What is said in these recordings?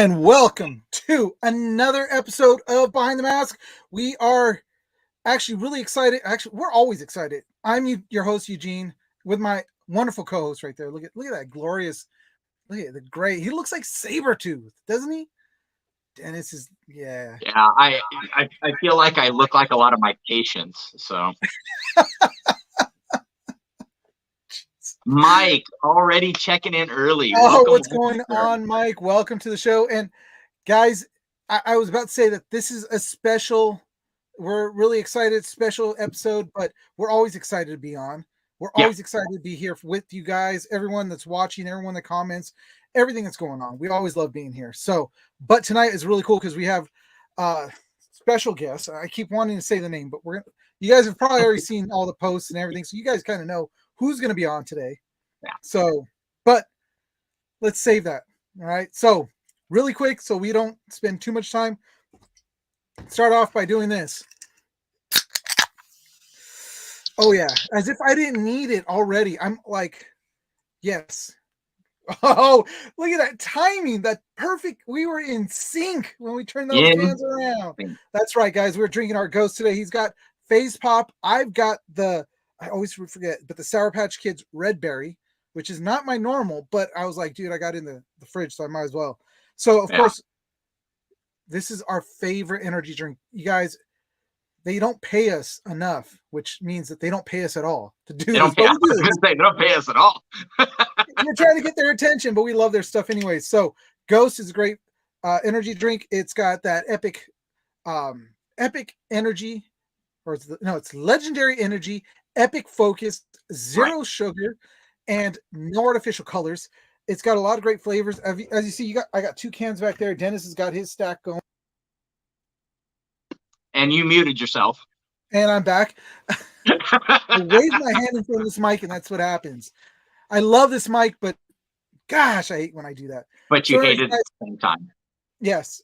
And welcome to another episode of Behind the Mask. We are actually really excited. Actually, we're always excited. I'm your host, Eugene, with my wonderful co-host right there. Look at that glorious, look at the gray. He looks like Sabretooth, doesn't he? Dennis is, yeah. Yeah, I feel like I look like a lot of my patients. So Mike already checking in early. Oh, Welcome, what's going on, Mike? Welcome to the show. And guys, I was about to say that this is a special, we're really excited, special episode, but we're always excited to be on. We're Yeah. always excited to be here with you guys, everyone that's watching, everyone that comments, everything that's going on. We always love being here. So, but tonight is really cool because we have special guests. I keep wanting to say the name, but you guys have probably already seen all the posts and everything, so you guys kind of know who's going to be on today. Yeah. So, but let's save that. All right. So, really quick, so we don't spend too much time, start off by doing this. Oh, yeah. As if I didn't need it already. I'm like, yes. Oh, look at that timing. That perfect. We were in sync when we turned those cans around. That's right, guys. We're drinking our Ghost today. He's got Phase Pop. I've got I always forget, but the Sour Patch Kids Red Berry, which is not my normal, but I was like, dude, I got in the fridge, so I might as well. So, of course, this is our favorite energy drink. You guys, they don't pay us enough, which means that they don't pay us at all to do this. They don't pay us at all. We're trying to get their attention, but we love their stuff anyway. So, Ghost is a great energy drink. It's got that epic energy, it's legendary energy, epic focus, zero sugar, and no artificial colors. It's got a lot of great flavors. As you see, I got 2 cans back there. Dennis has got his stack going. And you muted yourself. And I'm back. I waved my hand in front of this mic, and that's what happens. I love this mic, but gosh, I hate when I do that. But you hate it at the same time. Yes.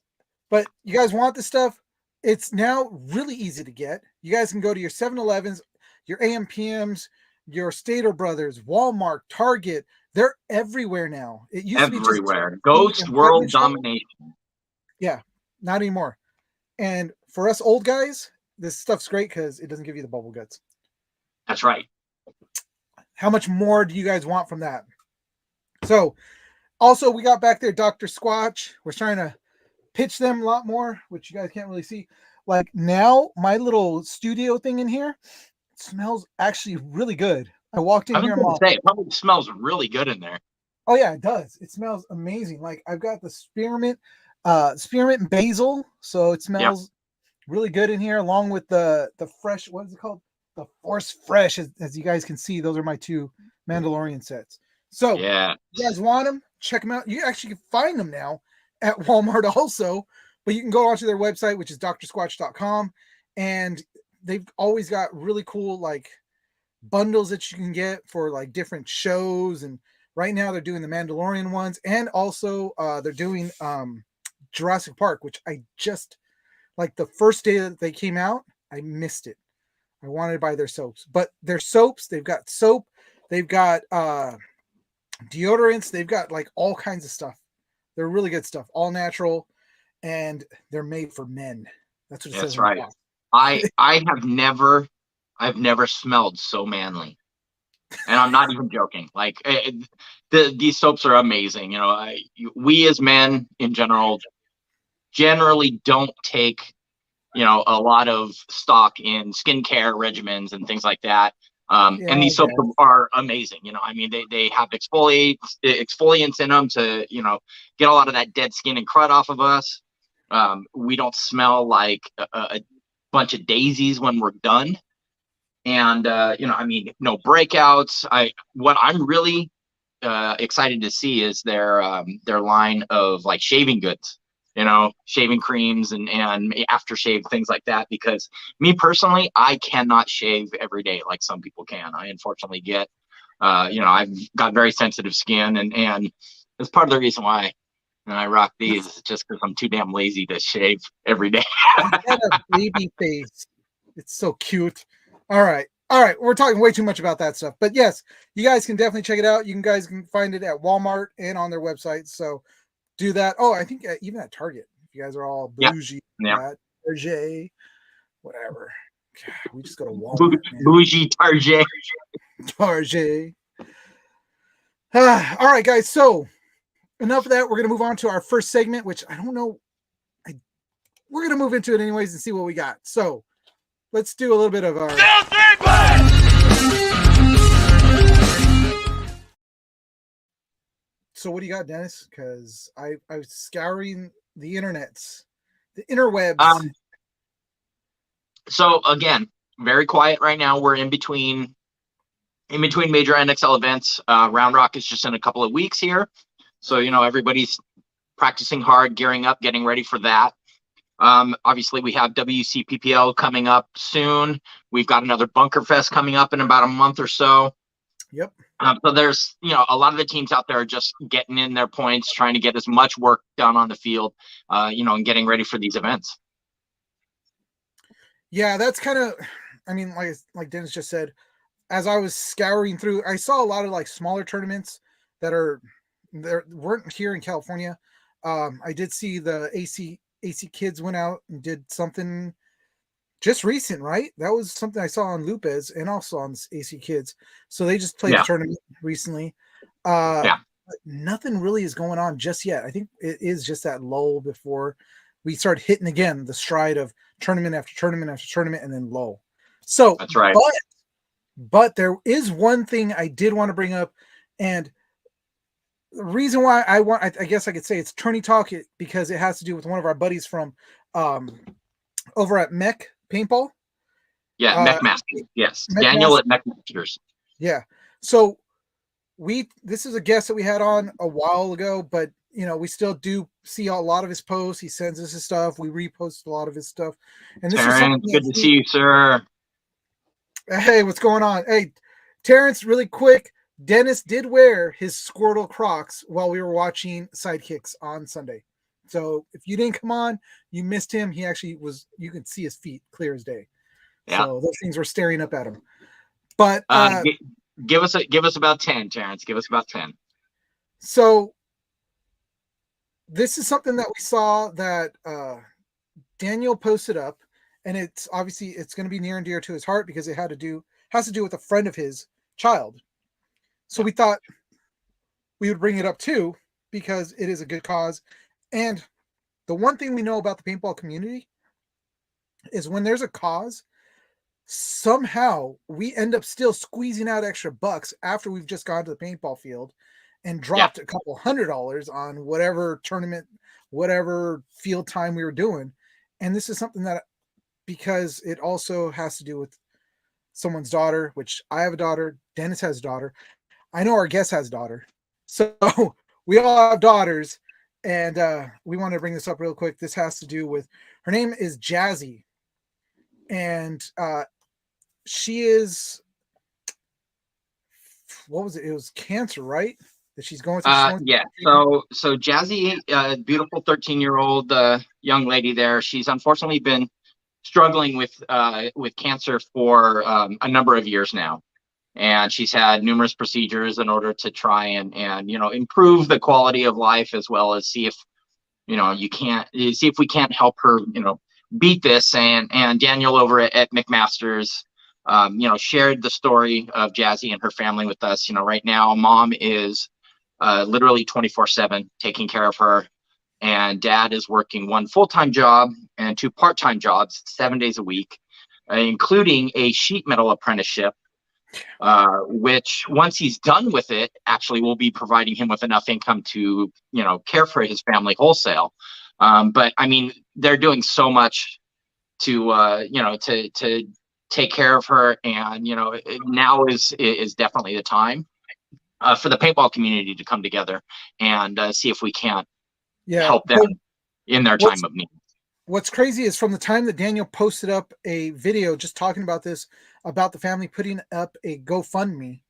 But you guys want this stuff? It's now really easy to get. You guys can go to your 7-Elevens, your AMPMs, your Stater Brothers, Walmart, Target. They're everywhere now. It used to be just Ghost World Domination. Yeah, not anymore. And for us old guys, this stuff's great because it doesn't give you the bubble guts. That's right. How much more do you guys want from that? So, also, we got back there Dr. Squatch. We're trying to pitch them a lot more, which you guys can't really see. Like now, my little studio thing in here smells actually really good. I walked in here. It probably smells really good in there. Oh yeah, it does. It smells amazing. Like I've got the spearmint and basil, so it smells really good in here, along with the fresh. What is it called? The Force Fresh. As you guys can see, those are my 2 Mandalorian sets. So you guys want them? Check them out. You actually can find them now at Walmart also, but you can go onto their website, which is drsquatch.com, and they've always got really cool like bundles that you can get for like different shows. And right now they're doing the Mandalorian ones, and also they're doing Jurassic Park, which I just like the first day that they came out, I missed it. I wanted to buy their soaps, but their soaps, they've got soap, they've got deodorants, they've got like all kinds of stuff. They're really good stuff, all natural, and they're made for men. That's what it says. That's right. I've never smelled so manly, and I'm not even joking. Like these soaps are amazing. You know, we as men in generally don't take, a lot of stock in skincare regimens and things like that. And these soaps are amazing. They have exfoliants in them to, get a lot of that dead skin and crud off of us. We don't smell like a bunch of daisies when we're done. And, no breakouts. What I'm really excited to see is their line of like shaving goods, shaving creams and aftershave, things like that. Because me personally, I cannot shave every day like some people can. I unfortunately get, I've got very sensitive skin, and that's part of the reason why I rock these, just because I'm too damn lazy to shave every day. You got a baby face. It's so cute. All right. We're talking way too much about that stuff, but yes, you guys can definitely check it out. You guys can find it at Walmart and on their website. So do that. Oh, I think even at Target, if you guys are all Yeah. bougie, Yeah. Target, whatever. God, we just go to Walmart, man. Bougie Target. Target. All right, guys. So enough of that. We're gonna move on to our first segment, which I don't know. We're gonna move into it anyways and see what we got. So let's do a little bit of our. So what do you got, Dennis? Because I was scouring the internets, the interwebs. So again, very quiet right now. We're in between major NXL events. Round Rock is just in a couple of weeks here, so everybody's practicing hard, gearing up, getting ready for that. Obviously, we have WCPPL coming up soon. We've got another Bunker Fest coming up in about a month or so. Yep. So there's, a lot of the teams out there are just getting in their points, trying to get as much work done on the field, and getting ready for these events. Yeah, that's kind of, I mean, like Dennis just said, as I was scouring through, I saw a lot of like smaller tournaments that weren't here in California. I did see the AC Kids went out and did something just recent, right? That was something I saw on Lupez and also on AC Kids. So they just played the tournament recently. But nothing really is going on just yet. I think it is just that lull before we start hitting again the stride of tournament after tournament after tournament and then lull. So that's right. But there is one thing I did want to bring up, and the reason why I guess I could say it's tourney talk because it has to do with one of our buddies from over at Mech Paintball. Yeah, Mech Masters. Yes, Daniel at Mech Masters. Yeah. So this is a guest that we had on a while ago, but we still do see a lot of his posts. He sends us his stuff. We repost a lot of his stuff. And this Terrence, good to see you, sir. Hey, what's going on? Hey, Terrence, really quick. Dennis did wear his Squirtle Crocs while we were watching Sidekicks on Sunday. So if you didn't come on, you missed him. He actually was, you could see his feet clear as day. Yeah. So those things were staring up at him. But give us about 10, Terrence. Give us about 10. So this is something that we saw that Daniel posted up, and it's obviously it's going to be near and dear to his heart because it has to do with a friend of his child. So we thought we would bring it up too because it is a good cause. And the one thing we know about the paintball community is when there's a cause, somehow we end up still squeezing out extra bucks after we've just gone to the paintball field and dropped a couple $100 on whatever tournament, whatever field time we were doing. And this is something that, because it also has to do with someone's daughter, which I have a daughter, Dennis has a daughter. I know our guest has a daughter. So we all have daughters, and we want to bring this up real quick. This has to do with, her name is Jazzy, and she is, what was it? It was cancer, right? That she's going through. Yeah. So Jazzy, beautiful 13-year-old young lady there. She's unfortunately been struggling with cancer for a number of years now. And she's had numerous procedures in order to try and improve the quality of life, as well as see if we can't help her beat this. And Daniel over at McMasters shared the story of Jazzy and her family with us. Right now mom is literally 24/7 taking care of her, and dad is working one full-time job and two part-time jobs 7 days a week, including a sheet metal apprenticeship, which once he's done with it, actually will be providing him with enough income to, care for his family wholesale. But I mean, they're doing so much to take care of her. And, now is definitely the time for the paintball community to come together and see if we can't help them in their time of need. What's crazy is from the time that Daniel posted up a video just talking about this, about the family putting up a GoFundMe,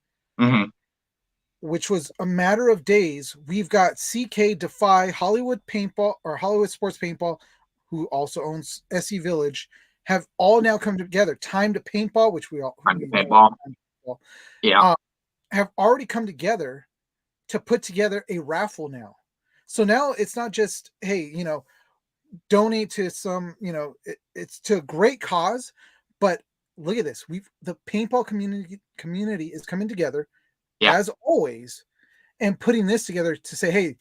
which was a matter of days, we've got CK Defy, Hollywood Paintball, or Hollywood Sports Paintball, who also owns SE Village, have all now come together. Time to Paintball, which we all Paintball. Have already come together to put together a raffle now. So now it's not just, hey, donate to some, it's to a great cause, but look at this. The paintball community is coming together as always and putting this together to say, hey,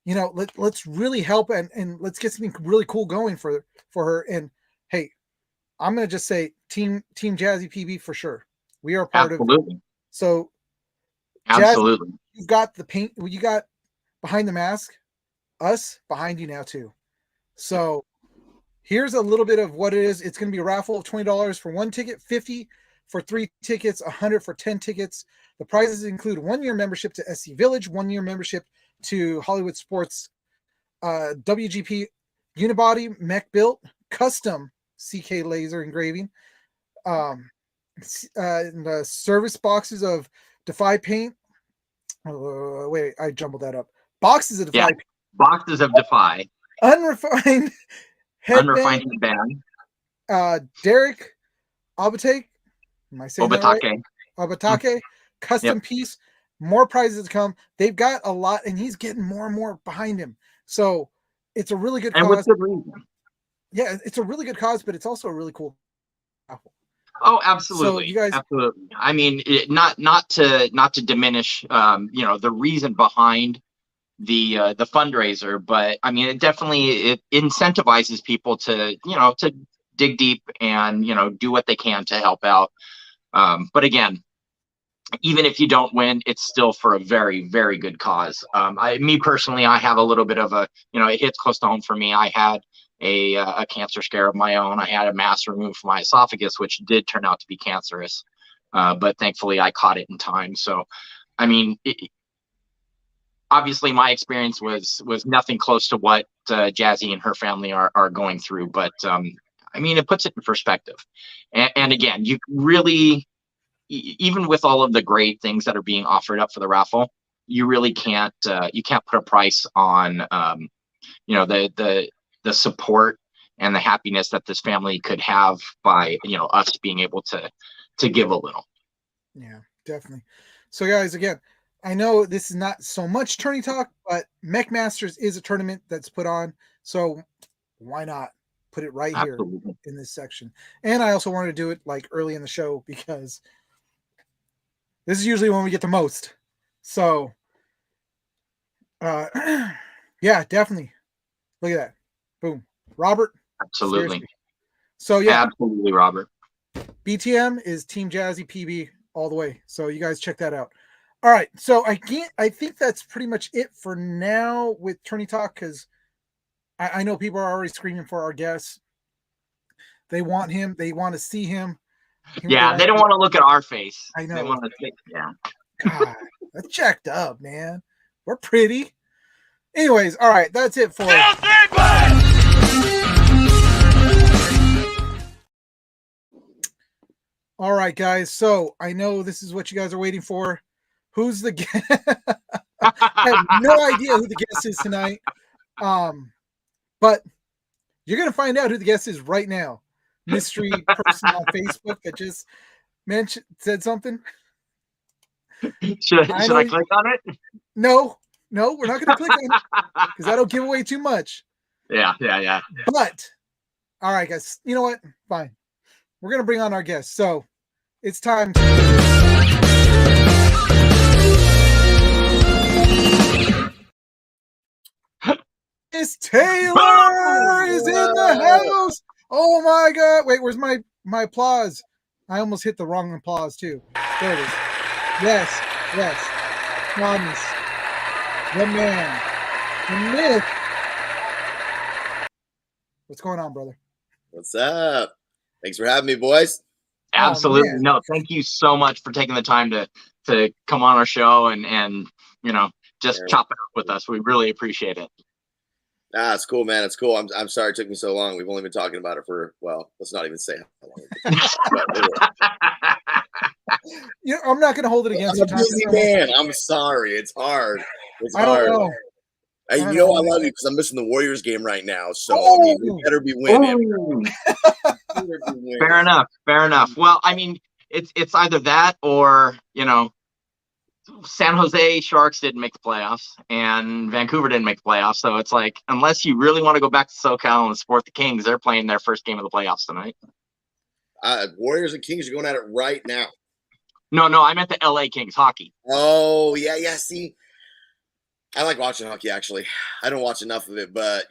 let's really help and let's get something really cool going for her. And hey, I'm going to just say team Jazzy PB for sure. We are part of it. So absolutely. Jazzy, you've got the paint, you got behind the mask, us behind you now too. So here's a little bit of what it is. It's going to be a raffle of $20 for 1 ticket, $50 for 3 tickets, $100 for 10 tickets. The prizes include 1-year membership to SC Village, 1-year membership to Hollywood Sports, WGP Unibody Mech Built, custom CK laser engraving, the service boxes of Defy Paint. Wait, I jumbled that up. Boxes of Defy. Yeah, boxes of Defy. Unrefined headband. Derek Abatake. Am I saying that right? Abatake. Custom piece. More prizes to come. They've got a lot, and he's getting more and more behind him. So it's a really good cause. And with good reason. Yeah, it's a really good cause, but it's also a really cool raffle. Oh, absolutely. So you guys, absolutely. I mean, not to diminish, the reason behind the fundraiser, but I mean, it definitely incentivizes people to dig deep and do what they can to help out. But again, even if you don't win, it's still for a very, very good cause. Me personally, I have a little bit of a, it hits close to home for me. I had a cancer scare of my own. I had a mass removed from my esophagus, which did turn out to be cancerous. But thankfully I caught it in time. So, I mean, obviously my experience was nothing close to what Jazzy and her family are going through. But I mean, it puts it in perspective. And again, you really, even with all of the great things that are being offered up for the raffle, you really can't put a price on the support and the happiness that this family could have by us being able to give a little. Yeah, definitely. So guys, again, I know this is not so much tourney talk, but Mech Masters is a tournament that's put on, so why not put it right here in this section? And I also wanted to do it like early in the show because this is usually when we get the most. So, yeah, definitely. Look at that. Boom. Robert. Absolutely. Seriously. So, yeah. Absolutely, Robert. BTM is Team Jazzy PB all the way. So, you guys check that out. All right. So, I think that's pretty much it for now with Tourney Talk because I know people are already screaming for our guests. They want him. They want to see him. Yeah, they don't want to look at our face. I know. They want to think, yeah. God, that's jacked up, man. We're pretty. Anyways, all right, that's it for all right, guys. So I know this is what you guys are waiting for. Who's the guest? I have no idea who the guest is tonight. But you're gonna find out who the guest is right now. Mystery person on Facebook that just said something. Should I click on it? No, we're not going to click on it because that'll give away too much. Yeah. But, all right, guys, you know what? Fine. We're going to bring on our guest. So it's time to. Miss Taylor is in the house. Oh my God. Wait, where's my applause? I almost hit the wrong applause too. There it is. Yes. Promise. The man. The myth. What's going on, brother? What's up? Thanks for having me, boys. Absolutely. No, thank you so much for taking the time to come on our show and just chop it up with us. We really appreciate it. It's cool, man. It's cool. I'm sorry it took me so long. We've only been talking about it for, well, let's not even say how long. I'm not going to hold it against you. I'm a busy man. I'm sorry. It's hard. I don't know. Hey, I love you because I'm missing the Warriors game right now. So, I mean, we better be winning. Fair enough. Well, I mean, it's either that or, San Jose Sharks didn't make the playoffs, and Vancouver didn't make the playoffs. So it's like, unless you really want to go back to SoCal and support the Kings, they're playing their first game of the playoffs tonight. Warriors and Kings are going at it right now. No, I meant the LA Kings hockey. Oh, yeah. See, I like watching hockey, actually. I don't watch enough of it, but,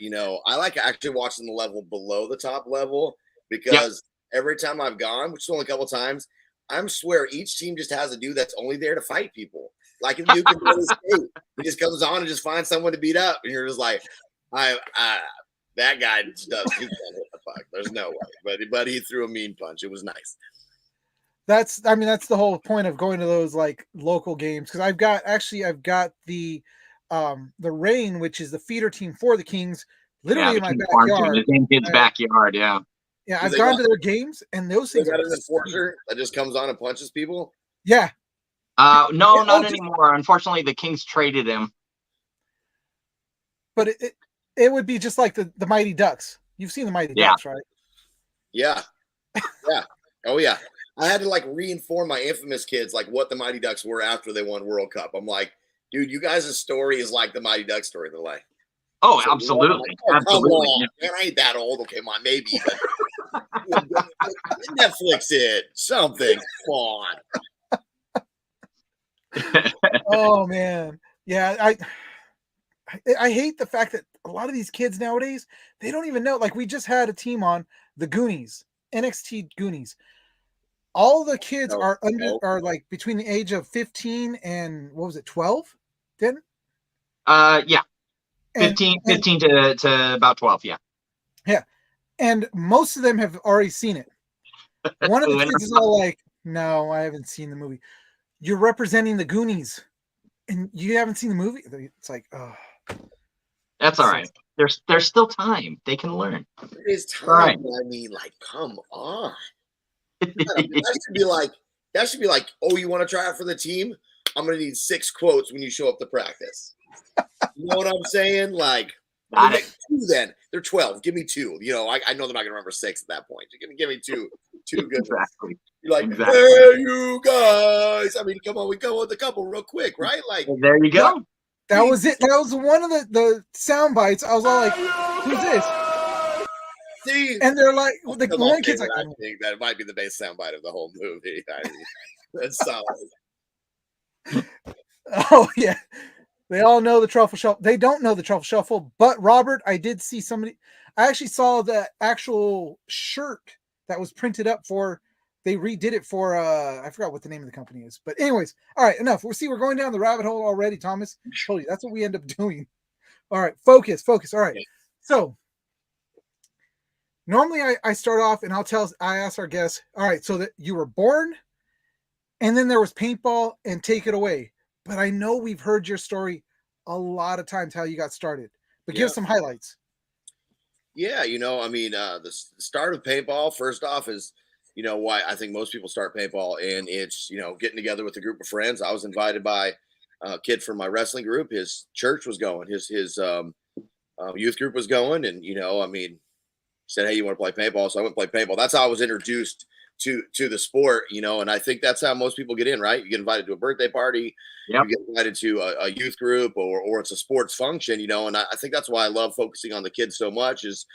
I like actually watching the level below the top level because every time I've gone, which is only a couple times, I swear each team just has a dude that's only there to fight people. Like if Duke can really skate, he just comes on and just finds someone to beat up, and you're just like, that guy just does. He can't hit the puck. There's no way. But he threw a mean punch. It was nice. That's the whole point of going to those like local games, because I've got the Reign, which is the feeder team for the Kings, literally in my backyard. In his backyard, yeah. Yeah, I've gone to their games, and those things got an enforcer that just comes on and punches people. Yeah. No, not anymore. Unfortunately, the Kings traded him. But it would be just like the Mighty Ducks. You've seen the Mighty Ducks, right? Yeah. Yeah. Oh, yeah. I had to like reinform my infamous kids like what the Mighty Ducks were after they won World Cup. I'm like, dude, you guys' story is like the Mighty Ducks story. They're like, oh, so, absolutely. Absolutely. Man, I ain't that old. Okay, maybe. But Netflix it. Something. Come on. Oh, man. Yeah, I hate the fact that a lot of these kids nowadays, they don't even know. Like, we just had a team on the Goonies, NXT Goonies. All the kids are like between the age of 15 and 12? Then? Yeah. 15 to about 12, yeah. Yeah. And most of them have already seen it. One of the kids is all like, no, I haven't seen the movie. You're representing the Goonies and you haven't seen the movie? It's like, oh. That's all right. There's still time. They can learn. There is time. Right. I mean, like, come on. That should be like, oh, you want to try out for the team? I'm gonna need 6 quotes when you show up to practice. You know what I'm saying? Like, two then. They're 12. Give me 2. I know they're not gonna remember 6 at that point. You're gonna give me 2 good exactly. ones. You're like, hey, you guys. I mean, come on, we go with a couple real quick, right? Like, well, there you go. That was it. That was one of the sound bites. I was all like, who's this? See, and they're like, the one kid's like, I think that might be the best soundbite of the whole movie. I mean, that's solid. Oh yeah, they all know the truffle shuffle. They don't know the truffle shuffle, but Robert, I did see somebody. I actually saw the actual shirt that was printed up for. They redid it for. I forgot what the name of the company is, but anyways, all right, enough. We're going down the rabbit hole already, Thomas. I told you that's what we end up doing. All right, focus. All right, so. Normally I start off and I ask our guests, all right, so that you were born and then there was paintball and take it away. But I know we've heard your story a lot of times, how you got started, but give us some highlights. Yeah. The start of paintball, first off, is, why I think most people start paintball, and it's, getting together with a group of friends. I was invited by a kid from my wrestling group. His church was going, his youth group was going. And, said, hey, you want to play paintball? So I went and played paintball. That's how I was introduced to the sport, and I think that's how most people get in, right? You get invited to a birthday party, you get invited to a youth group, or it's a sports function, and I think that's why I love focusing on the kids so much is,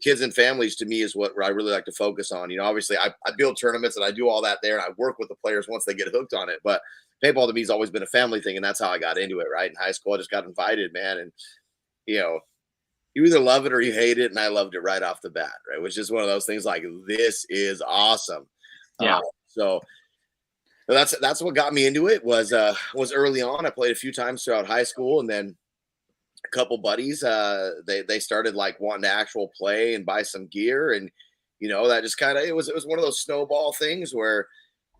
kids and families to me is what I really like to focus on. Obviously I build tournaments and I do all that there, and I work with the players once they get hooked on it. But paintball to me has always been a family thing, and that's how I got into it, right? In high school, I just got invited, man. And, you either love it or you hate it, and I loved it right off the bat, right? Which is one of those things like, this is awesome. Yeah. So that's what got me into it was early on. I played a few times throughout high school, and then a couple buddies, they started like wanting to actual play and buy some gear, and that just kind of it was one of those snowball things where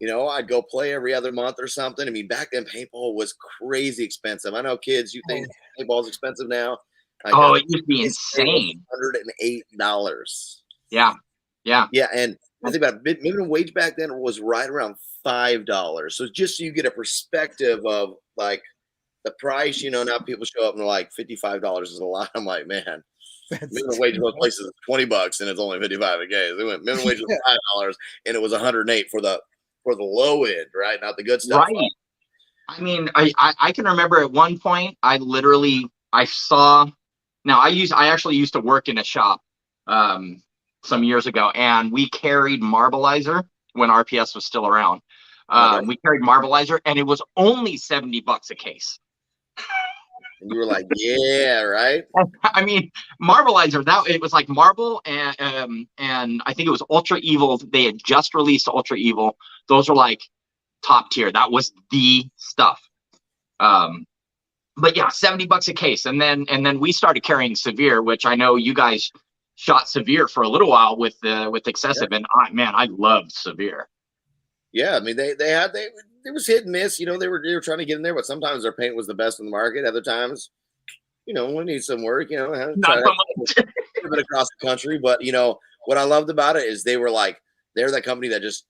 I'd go play every other month or something. I mean, back then paintball was crazy expensive. I know kids, you think paintball is expensive now. It used to be insane. $108. Yeah. And I think about it, minimum wage back then was right around $5. So just so you get a perspective of like the price, now people show up and they're like, $55 is a lot. I'm like, man, minimum wage in most places is $20 and it's only 55 a day. They went minimum wage was $5 and it was 108 for the low end, right? Not the good stuff. Right. I mean, I can remember at one point I saw. Now I actually used to work in a shop some years ago, and we carried Marbleizer when RPS was still around. Okay. We carried Marbleizer, and it was only $70 a case. And you were like, yeah, right. I mean, Marbleizer, that it was like Marble and I think it was Ultra Evil. They had just released Ultra Evil. Those are like top tier. That was the stuff. But yeah, $70 a case. And then we started carrying Severe, which I know you guys shot Severe for a little while with Excessive. Yeah. And I loved Severe. Yeah, I mean they it was hit and miss. You know, they were trying to get in there, but sometimes their paint was the best in the market. Other times, you know, we need some work. You know, try to bit across the country. But you know what I loved about it is they're that company that just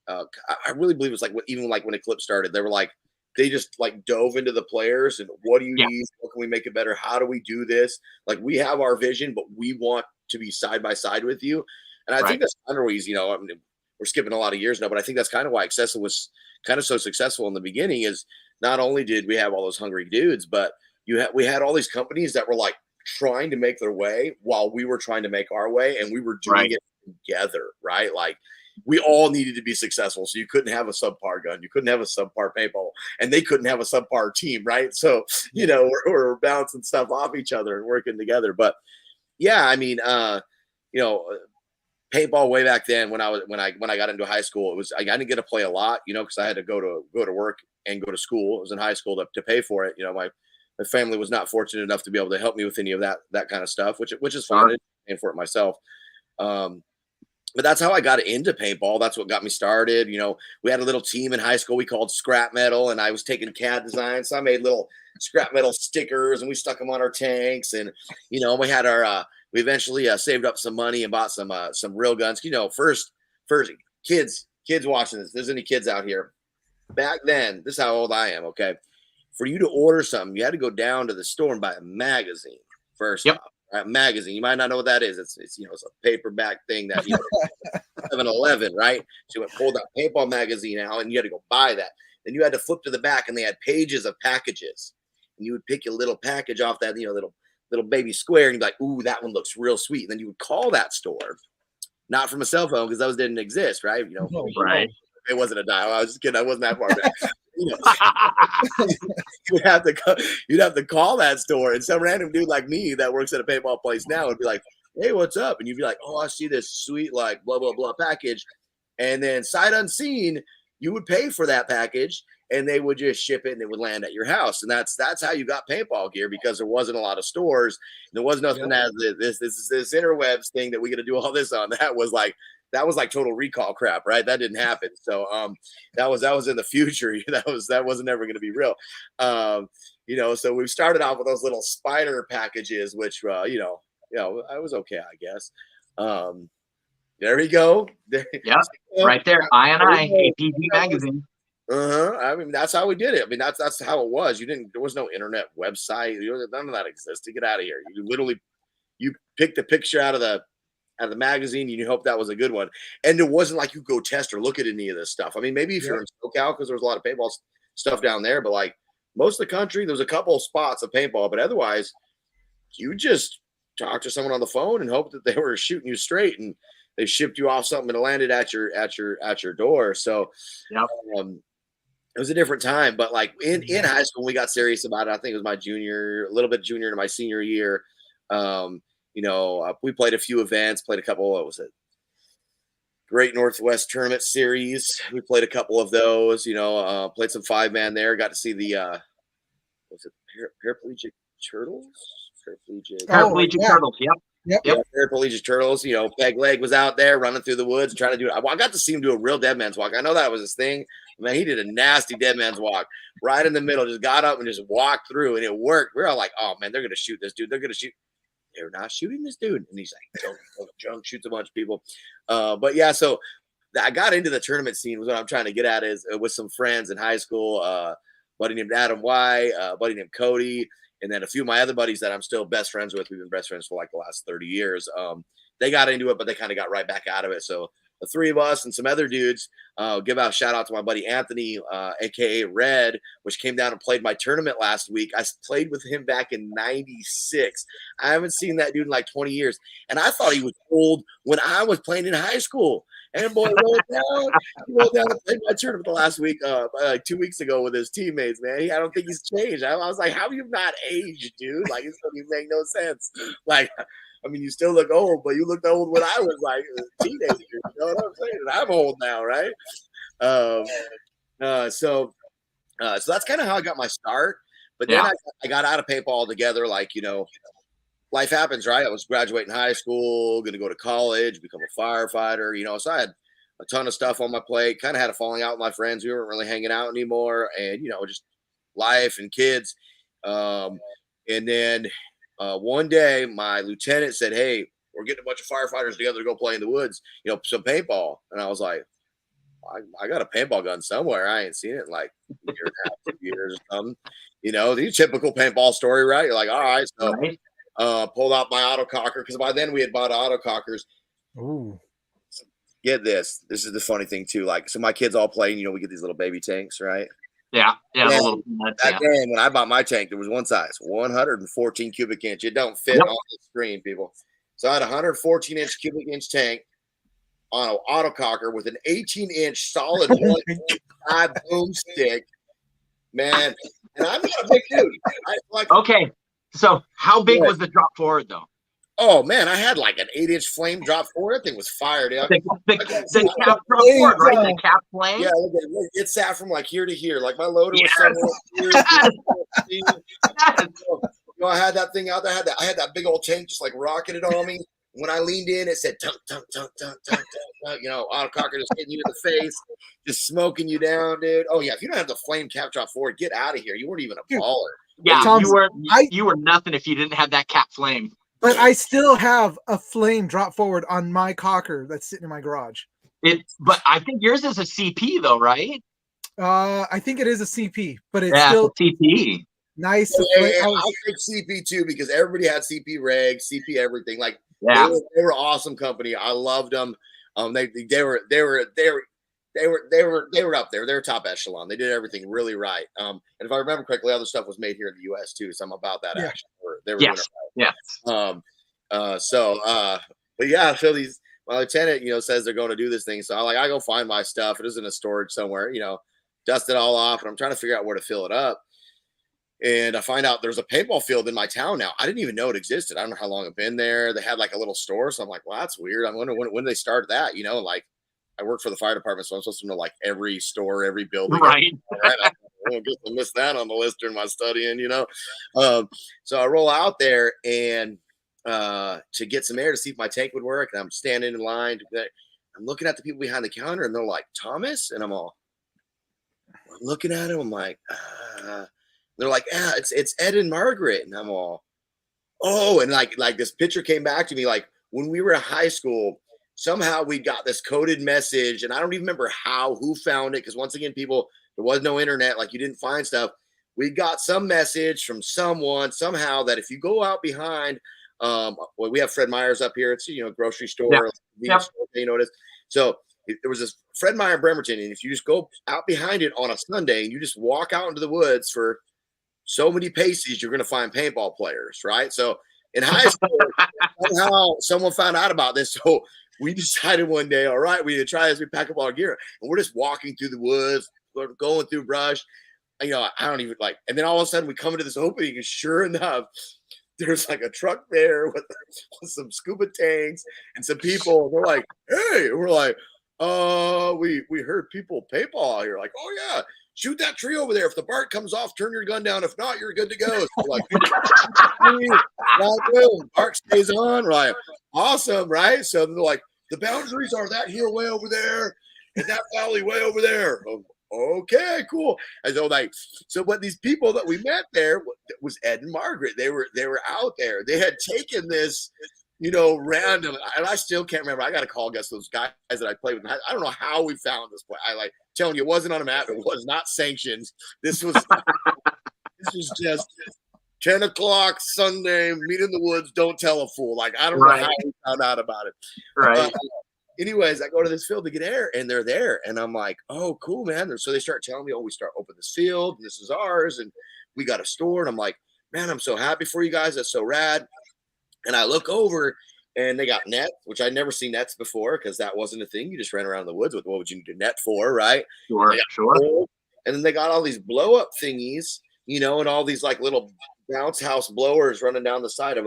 I really believe it's like even like when Eclipse started, they just like dove into the players and what do you need? What can we make it better? How do we do this? Like we have our vision, but we want to be side by side with you. And I think that's kind of reason, you know, I mean, we're skipping a lot of years now, but I think that's kind of why Excessive was kind of so successful in the beginning is not only did we have all those hungry dudes, but we had all these companies that were like trying to make their way while we were trying to make our way, and we were doing it together, right? Like we all needed to be successful. So you couldn't have a subpar gun, you couldn't have a subpar paintball, and they couldn't have a subpar team, right? So, you know, we're bouncing stuff off each other and working together. But yeah, I mean, you know, paintball way back then when I got into high school, it was I didn't get to play a lot, you know, because I had to go to work and go to school. It was in high school to pay for it. You know, my family was not fortunate enough to be able to help me with any of that kind of stuff, which is fine. I didn't pay for it myself. But that's how I got into paintball. That's what got me started. You know, we had a little team in high school we called Scrap Metal, and I was taking CAD design, so I made little scrap metal stickers and we stuck them on our tanks. And you know, we had our we eventually saved up some money and bought some real guns. You know, first kids watching this. If there's any kids out here, back then, this is how old I am. Okay, for you to order something, you had to go down to the store and buy a magazine first off. Right? Magazine. You might not know what that is. It's you know, it's a paperback thing that you know 7-Eleven, right? So you went pulled that paintball magazine out and you had to go buy that. Then you had to flip to the back and they had pages of packages. And you would pick your little package off that, you know, little baby square, and you'd be like, ooh, that one looks real sweet. And then you would call that store, not from a cell phone because those didn't exist, right? You know, it wasn't a dial. I was just kidding. I wasn't that far back. You know, you'd have to call that store, and some random dude like me that works at a paintball place now would be like, hey, what's up? And you'd be like, oh, I see this sweet like blah blah blah package, and then sight unseen, you would pay for that package and they would just ship it and it would land at your house. And that's how you got paintball gear, because there wasn't a lot of stores. There was nothing as this interwebs thing that we got to do all this on. That was like Total Recall crap, right? That didn't happen. So that was in the future. That wasn't ever going to be real. You know, so we started off with those little spider packages, which you know, I was okay, I guess. There we go. Yeah, right there. APG magazine. I mean, that's how we did it. I mean, that's how it was. There was no internet website. None of that existed. Get out of here. You literally, you picked the picture out of the magazine and you hope that was a good one. And it wasn't like you go test or look at any of this stuff. I mean, maybe if you're in SoCal, because there was a lot of paintball stuff down there, but like most of the country, there was a couple of spots of paintball, but otherwise you just talk to someone on the phone and hope that they were shooting you straight and they shipped you off something and it landed at your door. So it was a different time, but like in high school, we got serious about it. I think it was my a little bit junior to my senior year. You know, we played a few events, played a couple. What was it? Great Northwest Tournament Series. We played a couple of those. You know, played some 5-man there. Got to see the was it paraplegic turtles? Paraplegic turtles. Yep. Paraplegic turtles. You know, Peg Leg was out there running through the woods trying to do it. I got to see him do a real dead man's walk. I know that was his thing. Man, he did a nasty dead man's walk right in the middle. Just got up and just walked through, and it worked. We're all like, "Oh man, they're gonna shoot this dude. They're gonna shoot." They're not shooting this dude, and he's like, "Don't junk shoots a bunch of people." But yeah, so I got into the tournament scene. Was what I'm trying to get at is with some friends in high school. Buddy named Adam Y, buddy named Cody, and then a few of my other buddies that I'm still best friends with. We've been best friends for like the last 30 years. They got into it, but they kind of got right back out of it. So the three of us and some other dudes. Give out a shout out to my buddy Anthony, aka Red, which came down and played my tournament last week. I played with him back in '96. I haven't seen that dude in like 20 years, and I thought he was old when I was playing in high school. And boy, he rolled down and played my tournament the last week, like 2 weeks ago with his teammates. Man, I don't think he's changed. I was like, how have you not aged, dude? Like, it doesn't make no sense. Like, I mean, you still look old, but you looked old when I was like a teenager. You know what I'm saying? And I'm old now, right? So that's kind of how I got my start. But then I got out of paintball altogether. Like, you know, life happens, right? I was graduating high school, going to go to college, become a firefighter, you know, so I had a ton of stuff on my plate, kind of had a falling out with my friends. We weren't really hanging out anymore, and, you know, just life and kids. And then one day my lieutenant said, hey, we're getting a bunch of firefighters together to go play in the woods, you know, some paintball. And I was like, I got a paintball gun somewhere. I ain't seen it in like a year and a half, 2 years or something. You know, the typical paintball story, right? You're like, all right, so pulled out my autococker, because by then we had bought autocockers. Ooh. Get this. This is the funny thing too. Like, so my kids all play, and, you know, we get these little baby tanks, right? Yeah. Then, when I bought my tank, there was one size, 114 cubic inch. It don't fit on the screen, people. So I had a 114 inch cubic inch tank on an autococker with an 18-inch solid 1.5 boomstick, man. And I'm not a big dude. Okay, so how big was the drop forward though? Oh man, I had like an 8-inch flame drop forward. That thing was fired. The cap drop forward, right? The cap flame. Yeah, look, it sat from like here to here. Like my loader was somewhere here. You know, I had that thing out there. I had that big old tank just like rocketed on me. When I leaned in, it said tunk, tunk, tunk, tunk, tunk, tunk. You know, autococker just hitting you in the face, just smoking you down, dude. Oh yeah, if you don't have the flame cap drop forward, get out of here. You weren't even a baller. Yeah, you were nothing if you didn't have that cap flame. But I still have a flame drop forward on my cocker that's sitting in my garage. But I think yours is a CP though, right? I think it is a CP, but it's still CP. Nice. I'll take CP too, because everybody had CP regs, CP everything. Like, they were awesome company. I loved them. They were up there. They were top echelon. They did everything really right. And if I remember correctly, other stuff was made here in the U.S. too. So I'm about that action. They were doing it right. But yeah, so my lieutenant, you know, says they're going to do this thing. So I go find my stuff. It is in a storage somewhere, you know, dust it all off, and I'm trying to figure out where to fill it up. And I find out there's a paintball field in my town now. I didn't even know it existed. I don't know how long I've been there. They had like a little store. So I'm like, well, that's weird. I wonder when they started that, you know, like I work for the fire department, so I'm supposed to know like every store, every building. Right. I don't get to miss that on the list during my studying, you know? So I roll out there and to get some air to see if my tank would work. And I'm standing in line. I'm looking at the people behind the counter, and they're like, Thomas? And I'm looking at him. I'm like, they're like, yeah, it's Ed and Margaret. And I'm all, oh, and like this picture came back to me. Like when we were in high school, somehow we got this coded message, and I don't even remember who found it. Because once again, people, there was no internet. Like you didn't find stuff. We got some message from someone somehow that if you go out behind, we have Fred Meyer's up here. It's, you know, grocery store, store, you know what it is. So there was this Fred Meyer Bremerton, and if you just go out behind it on a Sunday and you just walk out into the woods for so many paces, you're going to find paintball players, right? So in high school, somehow someone found out about this. So we decided one day, all right, we need to try this. We pack up our gear, and we're just walking through the woods, going through brush. You know, I don't even like, and then all of a sudden we come into this opening, and sure enough, there's like a truck there with some scuba tanks and some people. And they're like, hey, and we're like, we heard people paintball out here. Like, oh yeah, shoot that tree over there. If the bark comes off, turn your gun down. If not, you're good to go. So like, bark stays on, right? Awesome, right? So they're like, the boundaries are that hill way over there and that valley way over there. Okay, cool. And so but these people that we met there was Ed and Margaret. They were out there. They had taken this, you know, random, and I still can't remember. I got to call those guys that I played with. I don't know how we found this place. I like telling you, it wasn't on a map. It was not sanctioned. This was just 10 o'clock Sunday, meet in the woods. Don't tell a fool. Like, I don't know how we found out about it. Right. anyways, I go to this field to get air, and they're there, and I'm like, oh, cool, man. So they start telling me, oh, we start open this field, and this is ours, and we got a store. And I'm like, man, I'm so happy for you guys. That's so rad. And I look over, and they got nets, which I'd never seen nets before because that wasn't a thing. You just ran around the woods with what would you need a net for, right? Sure, sure. Poles, and then they got all these blow up thingies, you know, and all these like little bounce house blowers running down the side of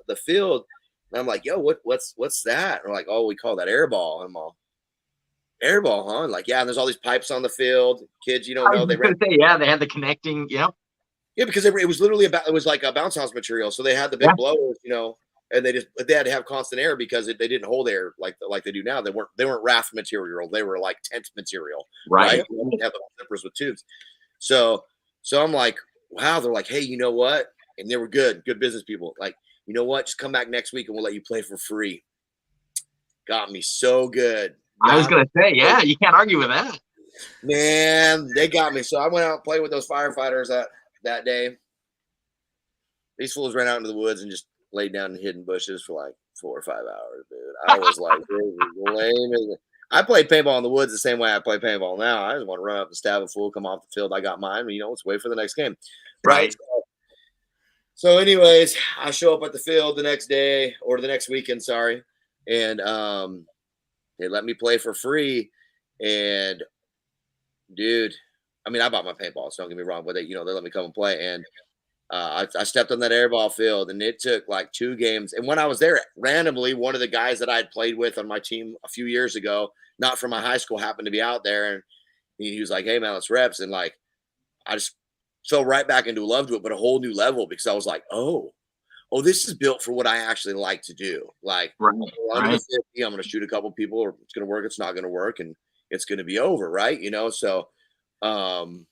the field. And I'm like, yo, what's that? And they're like, oh, we call that air ball. And I'm all, air ball, huh? And like, yeah, and there's all these pipes on the field. Kids, you don't know. They had the connecting, yep. Yeah, because it was literally it was like a bounce house material. So they had the big blowers, you know, and they had to have constant air because they didn't hold air like they do now. They weren't raft material. They were like tent material. Right. They have the zippers with tubes. So I'm like, wow, they're like, hey, you know what? And they were good business people. Like, you know what? Just come back next week and we'll let you play for free. Got me so good. I was going to say, yeah, you can't argue with that. Man, they got me. So I went out and played with those firefighters that day. These fools ran out into the woods and just laid down in hidden bushes for like 4 or 5 hours, dude. I was like, this is lame. I played paintball in the woods the same way I play paintball now. I just want to run up and stab a fool, come off the field. I got mine. You know, let's wait for the next game. Right. So anyways, I show up at the field the next day or the next weekend, sorry. And they let me play for free. And dude, I mean, I bought my paintball, so don't get me wrong, but they let me come and play. And I stepped on that airball field, and it took like 2 games. And when I was there, randomly, one of the guys that I had played with on my team a few years ago, not from my high school, happened to be out there. And he was like, hey, man, let's reps. And like, I just fell right back into love to it, but a whole new level because I was like, oh, this is built for what I actually like to do. Like, right. Under the 50, I'm going to shoot a couple people, or it's going to work, it's not going to work, and it's going to be over, right? You know, so that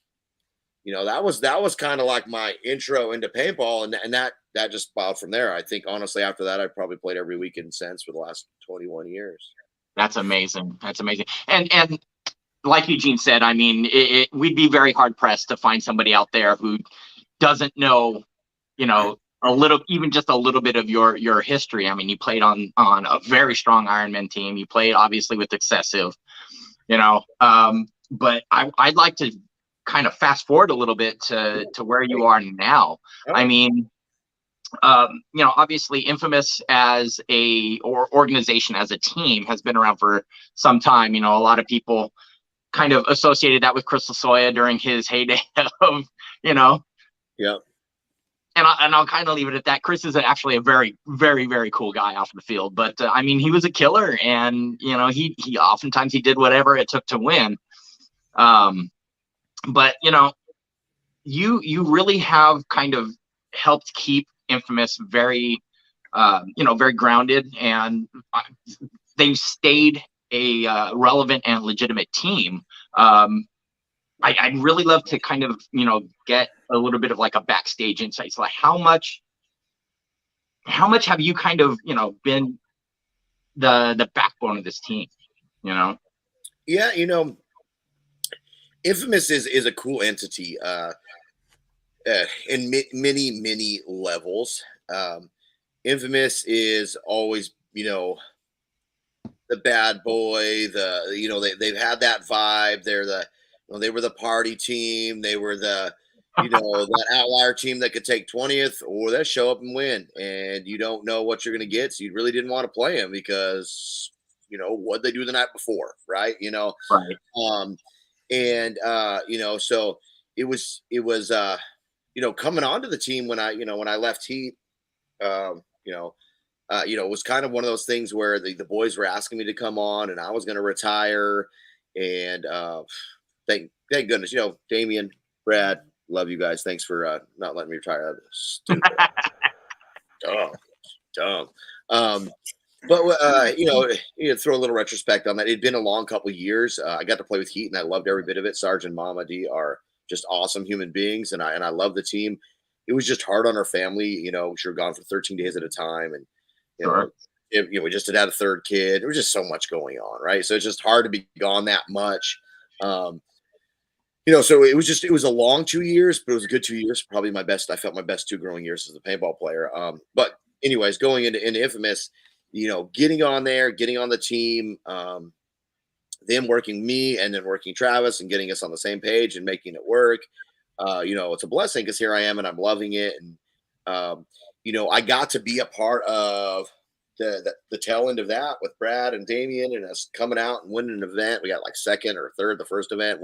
was kind of like my intro into paintball, and that just spiraled from there. I think honestly, after that, I've probably played every weekend since for the last 21 years. That's amazing. That's amazing. And like Eugene said, I mean, we'd be very hard pressed to find somebody out there who doesn't know, just a little bit of your history. I mean, you played on a very strong Ironman team. You played obviously with Excessive, but I'd like to kind of fast forward a little bit to where you are now. I mean, obviously Infamous as organization, as a team, has been around for some time. A lot of people kind of associated that with Chris Lasoya during his heyday of, Yeah. And I'll kind of leave it at that. Chris is actually a very, very, very cool guy off the field, but I mean, he was a killer, and he oftentimes he did whatever it took to win. But you really have kind of helped keep Infamous very, very grounded, and they've stayed a relevant and legitimate team. I'd really love to kind of, get a little bit of like a backstage insight. So like how much have you kind of, been the backbone of this team, Yeah. Infamous is a cool entity in many levels. Infamous is always, the bad boy, they've had that vibe. They were the party team. They were the, that outlier team that could take 20th or that show up and win. And you don't know what you're going to get. So you really didn't want to play them because, what'd they do the night before? Right. Right. So it was coming onto the team when I left Heat, it was kind of one of those things where the boys were asking me to come on, and I was going to retire. And thank goodness, Damian, Brad, love you guys. Thanks for not letting me retire. Stupid. Dumb. But you throw a little retrospect on that. It'd been a long couple of years. I got to play with Heat, and I loved every bit of it. Sarge and Mama D are just awesome human beings, and I love the team. It was just hard on our family. We were gone for 13 days at a time, and we just had a third kid. There was just so much going on, right? So it's just hard to be gone that much. So it was a long 2 years, but it was a good 2 years. Probably my best. I felt my best 2 growing years as a paintball player. But anyways, going into Infamous, getting on there, getting on the team, them working me and then working Travis and getting us on the same page and making it work. It's a blessing because here I am and I'm loving it. And, I got to be a part of the tail end of that with Brad and Damian and us coming out and winning an event. We got like second or third the first event,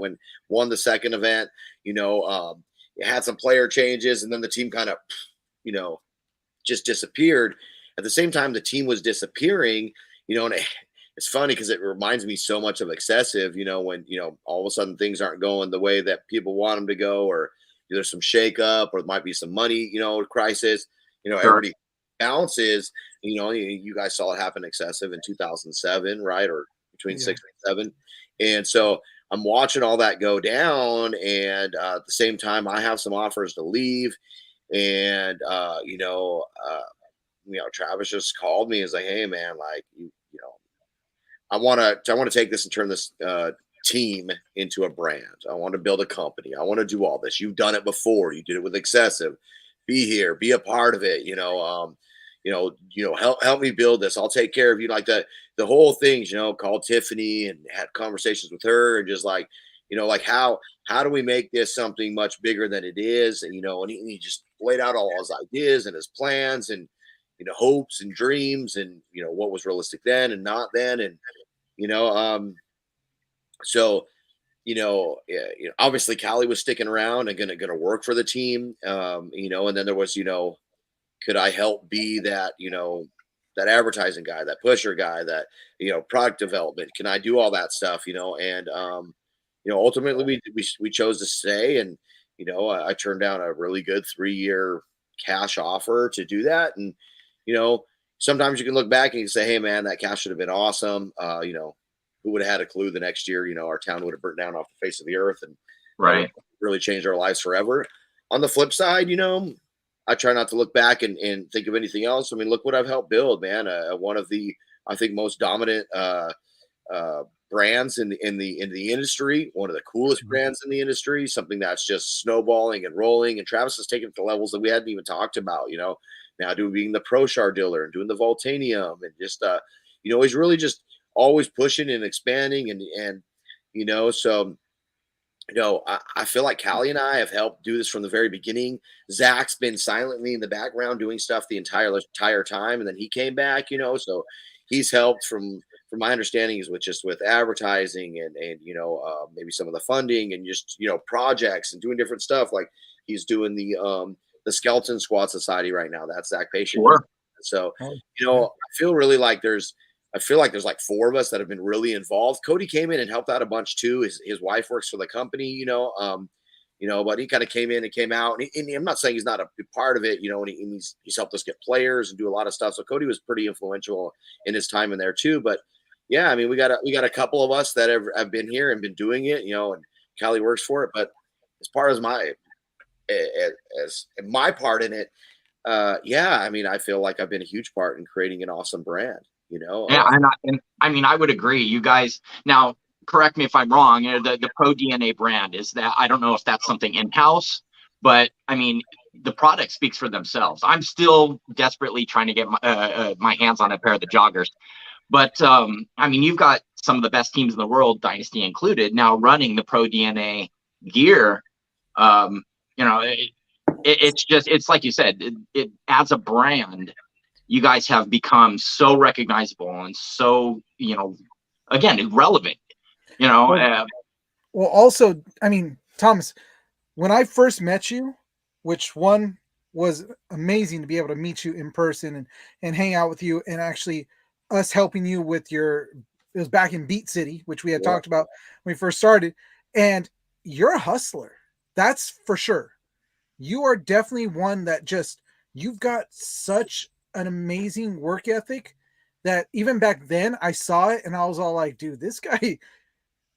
won the second event. It had some player changes and then the team kind of, just disappeared. At the same time, the team was disappearing, and it's funny because it reminds me so much of Excessive, when, all of a sudden things aren't going the way that people want them to go, or there's some shakeup, or it might be some money, crisis, Sure. everybody bounces, you guys saw it happen Excessive in 2007, right? Or between 6 and 7. And so I'm watching all that go down. And at the same time, I have some offers to leave. And, Travis just called me and was like, hey man, like, I want to take this and turn this team into a brand. I want to build a company. I want to do all this. You've done it before. You did it with Excessive. Be here, be a part of it. Help me build this. I'll take care of you. Like the whole things, called Tiffany and had conversations with her and just like, like how do we make this something much bigger than it is? And, and he just laid out all his ideas and his plans and, hopes and dreams and, what was realistic then and not then. And, so, obviously Callie was sticking around and gonna work for the team. And then there was, could I help be that, that advertising guy, that pusher guy, that, product development? Can I do all that stuff, and, ultimately we chose to stay. And, I turned down a really good 3-year cash offer to do that. And, sometimes you can look back and you say, hey man, that cash should have been awesome. Who would have had a clue the next year, our town would have burnt down off the face of the earth and right. Really changed our lives forever. On the flip side, I try not to look back and think of anything else. I mean, look what I've helped build, man. One of the, I think, most dominant brands in the industry, one of the coolest brands in the industry, something that's just snowballing and rolling. And Travis has taken it to levels that we hadn't even talked about, now being the ProShar dealer and doing the Voltanium and just, he's really just always pushing and expanding. And so, I feel like Callie and I have helped do this from the very beginning. Zach's been silently in the background doing stuff the entire time. And then he came back, so he's helped from my understanding is with advertising and maybe some of the funding and just, projects and doing different stuff. Like he's doing the Skeleton Squad Society right now. That's Zach Patient. Sure. So, I feel really like there's like 4 of us that have been really involved. Cody came in and helped out a bunch too. His wife works for the company, but he kind of came in and came out. And I'm not saying he's not a big part of it, and he's helped us get players and do a lot of stuff. So Cody was pretty influential in his time in there too. But yeah, I mean, we got a couple of us that have been here and been doing it, and Callie works for it. But as far as my part in it, I mean, I feel like I've been a huge part in creating an awesome brand. Yeah, and I mean, I would agree. You guys, now correct me if I'm wrong. The Pro DNA brand, is that, I don't know if that's something in house, but I mean, the product speaks for themselves. I'm still desperately trying to get my hands on a pair of the joggers, but I mean, you've got some of the best teams in the world, Dynasty included, now running the Pro DNA gear. It's like you said, it adds a brand. You guys have become so recognizable and so, again, relevant, Well, also, I mean, Thomas, when I first met you, which one was amazing to be able to meet you in person and hang out with you, and actually us helping you with it was back in Beat City, which we had talked about when we first started. And you're a hustler. That's for sure. You are definitely one that you've got such an amazing work ethic that even back then I saw it and I was all like, dude, this guy,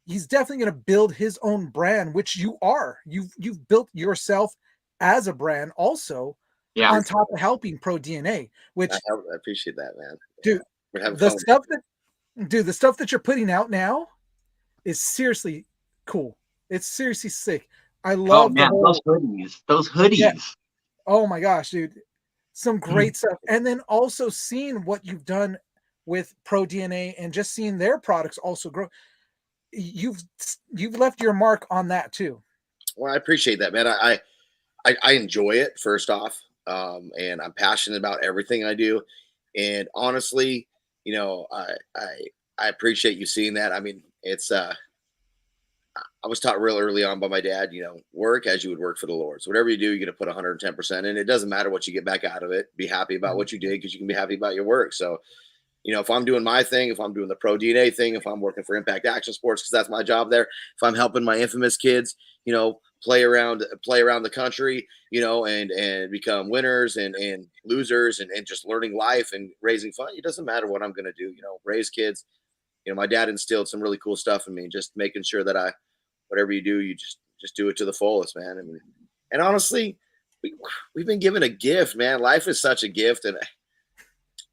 he's definitely going to build his own brand, which you are. You've built yourself as a brand also, on top of helping Pro DNA, which I appreciate that, man. Dude, the stuff that you're putting out now is seriously cool. It's seriously sick. I love those hoodies. Yeah. Oh my gosh, dude. Some great stuff. And then also seeing what you've done with Pro DNA and just seeing their products also grow. You've left your mark on that too. Well, I appreciate that, man. I enjoy it first off, and I'm passionate about everything I do. And honestly, you know, I appreciate you seeing that. I mean, it's I was taught real early on by my dad, you know, work as you would work for the Lord. So whatever you do, you're going to put 110% in. It doesn't matter what you get back out of it. Be happy about what you did because you can be happy about your work. So, you know, if I'm doing my thing, if I'm doing the Pro DNA thing, if I'm working for Impact Action Sports, because that's my job there, if I'm helping my infamous kids, you know, play around the country, you know, and become winners and losers and just learning life and raising fun, it doesn't matter what I'm going to do, you know, raise kids. You know, my dad instilled some really cool stuff in me, just making sure that whatever you do, you just do it to the fullest, man. I mean, and honestly, we've been given a gift, man. Life is such a gift, and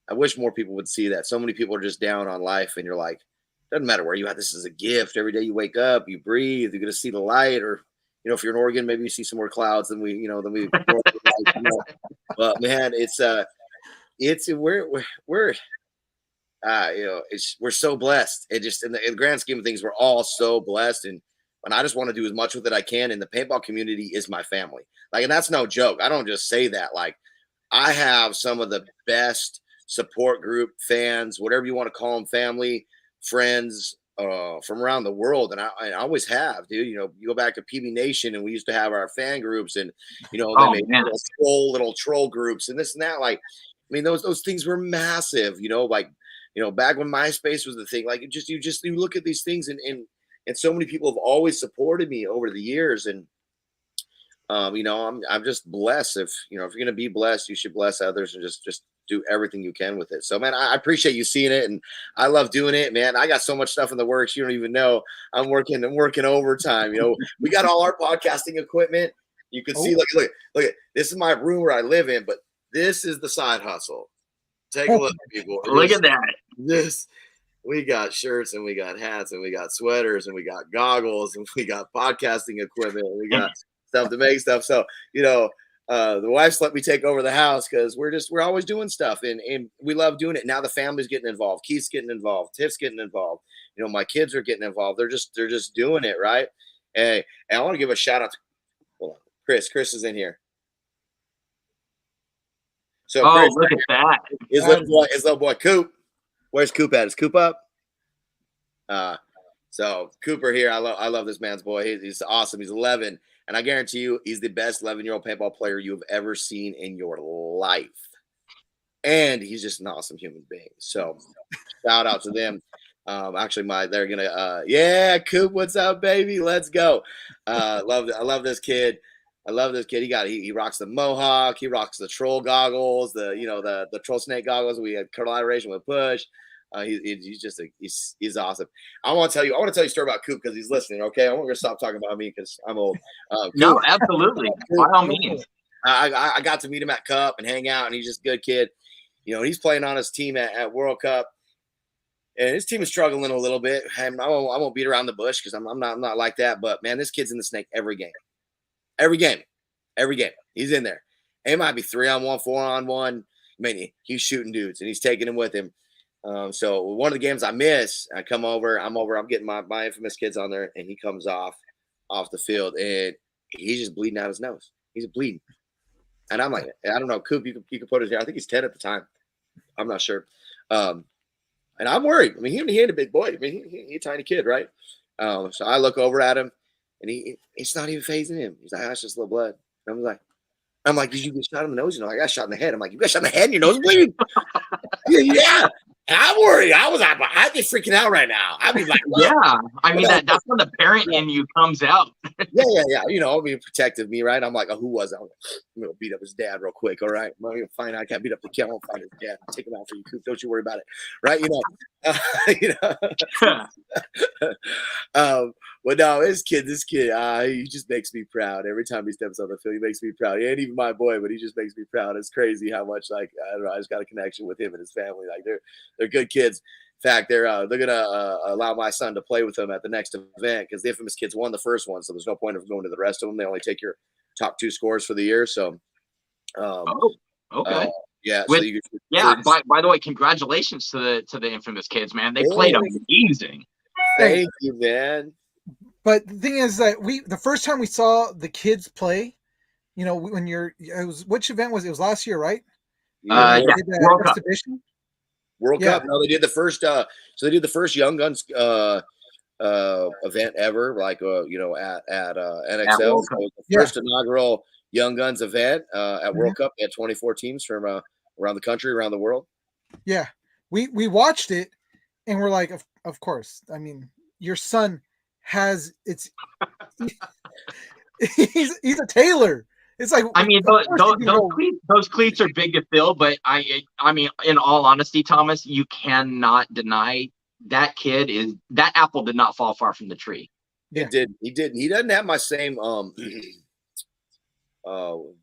I wish more people would see that. So many people are just down on life, and you're like, doesn't matter where you at. This is a gift. Every day you wake up, you breathe, you're gonna see the light, or you know, if you're in Oregon, maybe you see some more clouds than we. You know. But man, it's we're you know, we're so blessed. It just in the grand scheme of things, we're all so blessed, and I just want to do as much with it I can. And the paintball community is my family. Like, and that's no joke. I don't just say that. Like, I have some of the best support group, fans, whatever you want to call them, family, friends from around the world. And I always have, dude. You know, you go back to PB Nation and we used to have our fan groups and, you know, they made little troll groups and this and that. Like, I mean, those things were massive, you know, like, you know, back when MySpace was the thing, like you look at these things and so many people have always supported me over the years. And, you know, I'm just blessed. If you're going to be blessed, you should bless others and just do everything you can with it. So, man, I appreciate you seeing it. And I love doing it, man. I got so much stuff in the works. You don't even know. I'm working overtime. You know, we got all our podcasting equipment. You can see, look, this is my room where I live in, but this is the side hustle. Take a look, people. Look at that. We got shirts and we got hats and we got sweaters and we got goggles and we got podcasting equipment. And we got stuff to make stuff. So, you know, the wife's let me take over the house because we're always doing stuff and we love doing it. Now the family's getting involved. Keith's getting involved. Tiff's getting involved. You know, my kids are getting involved. They're just doing it, right? And I want to give a shout out to Chris. Chris is in here. So Chris, look at that. His little boy Coop. Where's Coop at? Is Coop up? So Cooper here. I love this man's boy. He's awesome. He's 11. And I guarantee you, he's the best 11-year-old paintball player you have ever seen in your life. And he's just an awesome human being. So shout out to them. Actually, they're gonna yeah, Coop, what's up, baby? Let's go. I love this kid. I love this kid. He rocks the mohawk. He rocks the troll goggles. The troll snake goggles. We had collaboration with Push. He's awesome. I want to tell you a story about Coop because he's listening. Okay, I'm gonna stop talking about me because I'm old. Coop, no, absolutely. By all means. I got to meet him at Cup and hang out, and he's just a good kid. You know, he's playing on his team at World Cup, and his team is struggling a little bit. And I won't beat around the bush because I'm not like that. But man, this kid's in the snake every game. Every game. He's in there. It might be 3-on-1, 4-on-1. I mean, he's shooting dudes and he's taking them with him. So one of the games I miss, I'm getting my infamous kids on there, and he comes off the field and he's just bleeding out his nose. He's bleeding. And I'm like, I don't know, Coop, you can put it here. I think he's 10 at the time. I'm not sure. And I'm worried. I mean, he ain't a big boy. I mean, he's a tiny kid, right? So I look over at him. And it's not even phasing him. He's like, that's just a little blood. And I'm like, did you get shot in the nose? You know, I got shot in the head. I'm like, you got shot in the head and your nose is bleeding? Yeah. And I'm worried. I'd be freaking out right now. I'd be like, yeah. I mean, that's when the parent in you comes out. yeah. You know, being protective of me, right? I'm like, oh, who was that? I'm going to beat up his dad real quick. All right. I'm going to find out I can't beat up the kid. I'm going to find his dad. I'll take him out for you, Coop. Don't you worry about it. Right? But no, this kid, he just makes me proud. Every time he steps on the field, he makes me proud. He ain't even my boy, but he just makes me proud. It's crazy how much, like, I don't know, I just got a connection with him and his family. Like, they're good kids. In fact, they're gonna allow my son to play with them at the next event because the infamous kids won the first one, so there's no point of going to the rest of them. They only take your top 2 scores for the year. So, okay. Yeah. With So you could yeah. By the way, congratulations to the infamous kids, man. They played amazing. Thank you, man. But the thing is that the first time we saw the kids play, you know, when which event was it? It was last year, right? Yeah, World Cup. Exhibition. World Cup. No, they did the first. So they did the first Young Guns event ever, like you know, at NXL. So the first inaugural Young Guns event at World Cup. They had 24 teams from around the country, around the world. Yeah, we watched it, and we're like, of course. I mean, your son has he's a tailor. It's like, I mean, those cleats are big to fill, but I mean, in all honesty, Thomas, you cannot deny that apple did not fall far from the tree. Yeah. He did. He doesn't have my same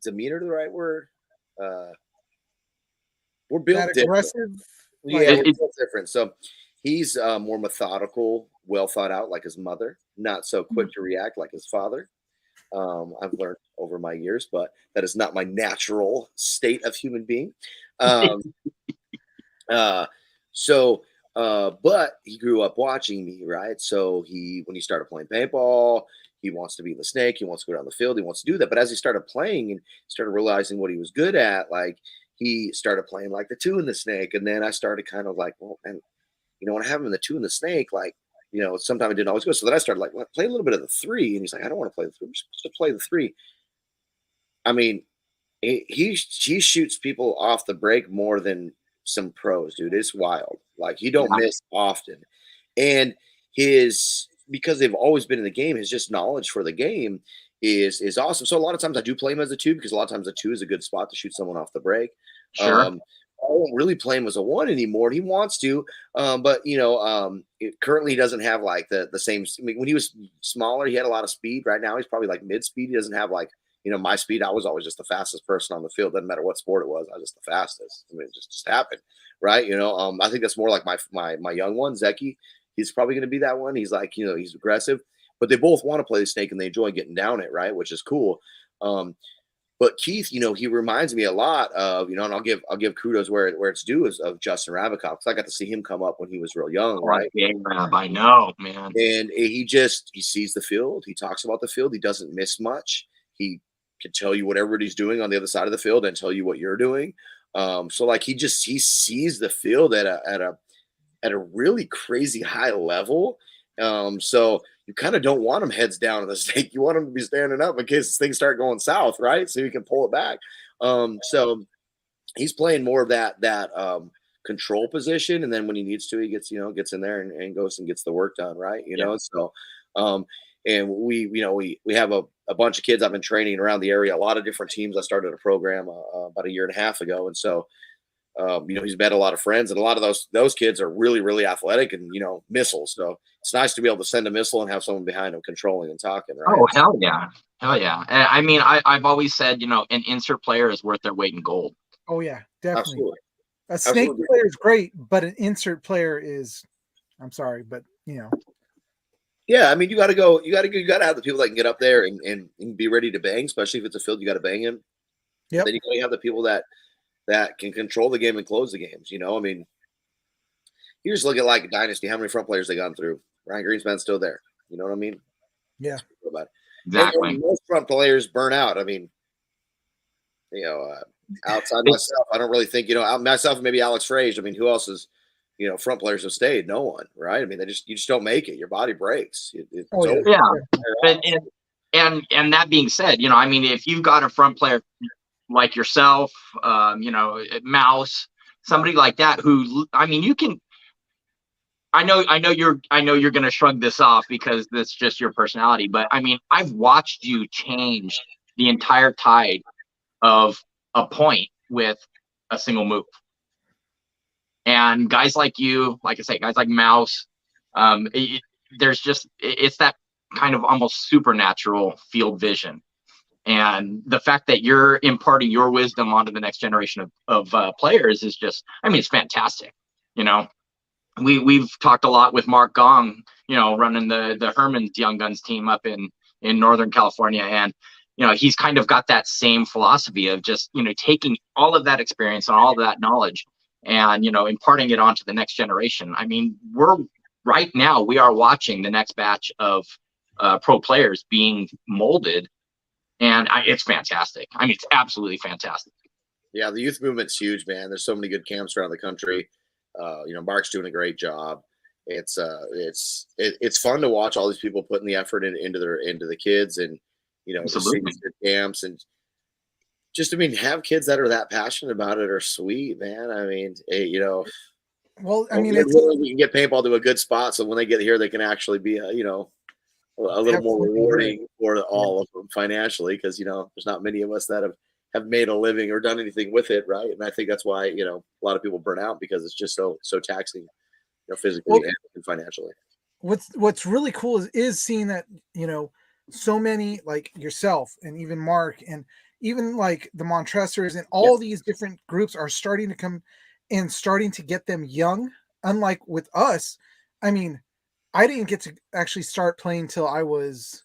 demeanor, the right word. We're built different. Yeah, we're built different. So he's more methodical, well thought out, like his mother, not so quick to react like his father. I've learned over my years, but that is not my natural state of human being. But he grew up watching me, right? So when he started playing paintball, he wants to be the snake. He wants to go down the field. He wants to do that. But as he started playing and started realizing what he was good at, like he started playing like the 2 and the snake. And then I started kind of like, well, and you know, when I have him in the 2 and the snake, like, you know, sometimes it didn't always go. So then I started like, well, play a little bit of the 3. And he's like, I don't want to play the 3. I'm supposed to play the 3. I mean, he shoots people off the break more than some pros, dude. It's wild. Like he don't miss often. And because they've always been in the game, his just knowledge for the game is awesome. So a lot of times I do play him as a 2 because a lot of times the 2 is a good spot to shoot someone off the break. Sure. I don't really play him as a 1 anymore. He wants to, but you know, currently he doesn't have like the same. I mean, when he was smaller, he had a lot of speed. Right now, he's probably like mid speed. He doesn't have like, you know, my speed. I was always just the fastest person on the field. Doesn't matter what sport it was. I was just the fastest. I mean, it just happened, right? You know, I think that's more like my young one, Zeki. He's probably going to be that one. He's like, you know, he's aggressive, but they both want to play the snake and they enjoy getting down it, right? Which is cool. But Keith, you know, he reminds me a lot of, you know, and I'll give kudos where it's due is of Justin Rabikoff, because I got to see him come up when he was real young, right? Yeah, I know, man. And he sees the field. He talks about the field. He doesn't miss much. He can tell you whatever he's doing on the other side of the field and tell you what you're doing. So like he sees the field at a really crazy high level. So you kind of don't want him heads down in the snake. You want him to be standing up in case things start going south, right? So you can pull it back. So he's playing more of that control position, and then when he needs to, he gets in there and goes and gets the work done, right? You know, so and we have a bunch of kids I've been training around the area, a lot of different teams. I started a program about a year and a half ago, and so you know, he's met a lot of friends, and a lot of those kids are really, really athletic and, you know, missiles. So it's nice to be able to send a missile and have someone behind him controlling and talking, right? Oh, hell yeah. Hell yeah. I mean, I've always said, you know, an insert player is worth their weight in gold. Oh yeah, definitely. Absolutely. A snake player is great, but an insert player is, I'm sorry, but you know. Yeah, I mean, you got to have the people that can get up there and be ready to bang, especially if it's a field you got to bang in. Yeah. Then you got to have the people that can control the game and close the games. You know, I mean, you just look at like a dynasty, how many front players they gone through. Ryan Greenspan's still there. You know what I mean? Yeah. Exactly. And most front players burn out. I mean, you know, outside myself, I don't really think, you know, myself and maybe Alex Frage. I mean, who else is, you know, front players have stayed? No one, right? I mean, you just don't make it. Your body breaks. And that being said, you know, I mean, if you've got a front player like yourself, you know, Mouse, somebody like that, who, I mean, you can. I know you're going to shrug this off because that's just your personality, but I mean, I've watched you change the entire tide of a point with a single move. And guys like you, like I say, guys like Mouse, it's that kind of almost supernatural field vision. And the fact that you're imparting your wisdom onto the next generation of players is just, I mean, it's fantastic. You know, we've talked a lot with Mark Gong, you know, running the Herman's Young Guns team up in Northern California. And he's kind of got that same philosophy of just, taking all of that experience and all of that knowledge and, imparting it onto the next generation. I mean, right now we are watching the next batch of pro players being molded, and it's fantastic. I mean, it's absolutely fantastic. Yeah, the youth movement's huge, man. There's so many good camps around the country. Mark's doing a great job. It's fun to watch all these people putting the effort into the kids, and Absolutely. the camps, and just have kids that are that passionate about it are sweet, man. I mean, well, I mean, we can get paintball to a good spot, so when they get here, they can actually be a little more rewarding for all of them financially, because there's not many of us that have made a living or done anything with it, right? And I think that's why a lot of people burn out, because it's just so taxing, physically and financially. What's really cool is seeing that so many like yourself and even Mark and even like the Montressors and all these different groups are starting to come and starting to get them young. Unlike with us, I mean, I didn't get to actually start playing till I was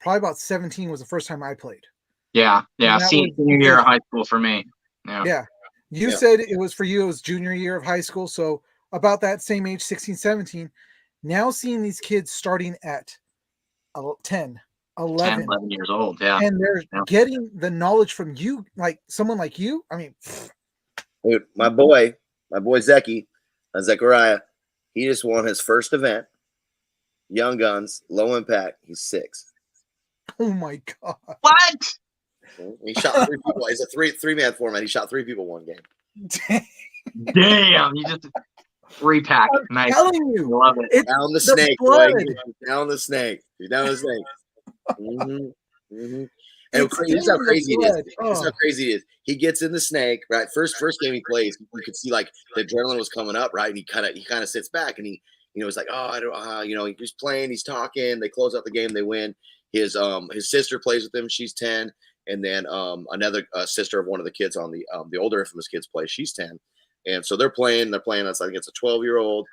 probably about 17 was the first time I played. Yeah. Senior year of high school for me. Yeah. You said it was for you, it was junior year of high school. So about that same age, 16, 17. Now seeing these kids starting at 10, 11 years old. Yeah. And they're getting the knowledge from you, like someone like you. I mean, dude, my boy Zeki, Zechariah, he just won his first event. Young Guns, low impact. He's 6. Oh my God. What? He shot 3 people. It's a three-man format. He shot 3 people one game. Damn. You just 3-pack. Nice. I'm telling you. Love it. Down the snake, boy. Down the snake. He's down the snake. Mm-hmm. Mm-hmm. And this is how crazy it is. This is how crazy it is. He gets in the snake, right? First game he plays, you could see like the adrenaline was coming up, right? And he kind of sits back, and he was like, oh, I don't, he's playing, he's talking. They close out the game, they win. His sister plays with him. She's 10, and then another sister of one of the kids on the older infamous kids play. She's 10, and so they're playing. That's, I think it's a 12-year-old,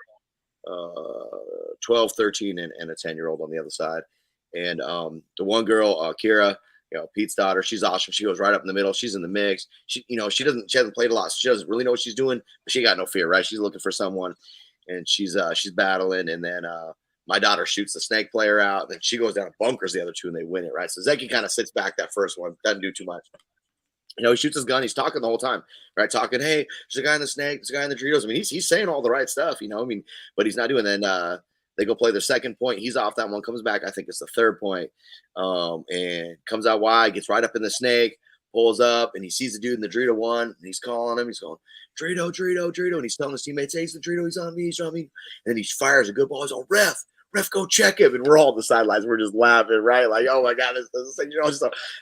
12, 13, and a 10-year-old on the other side. And the one girl, Kira, Pete's daughter, she's awesome. She goes right up in the middle. She's in the mix. She hasn't played a lot, so she doesn't really know what she's doing, but she got no fear, right? She's looking for someone, and she's battling. And then my daughter shoots the snake player out, and then she goes down and bunkers the other 2, and they win it, right? So Zeki kind of sits back that first one, doesn't do too much. He shoots his gun. He's talking the whole time, right? Talking, hey, there's a guy in the snake, there's a guy in the Doritos. I mean, he's saying all the right stuff, but he's not doing. Then they go play their second point. He's off that one, comes back. I think it's the third point, and comes out wide, gets right up in the snake, pulls up, and he sees the dude in the Dorito one, and he's calling him. He's going, Dorito, Dorito, Dorito, and he's telling his teammates, hey, it's the Dorito, he's on me, he's on me. And then he fires a good ball. He's on ref, go check him. And we're all on the sidelines. We're just laughing, right? Like, oh my God, this thing,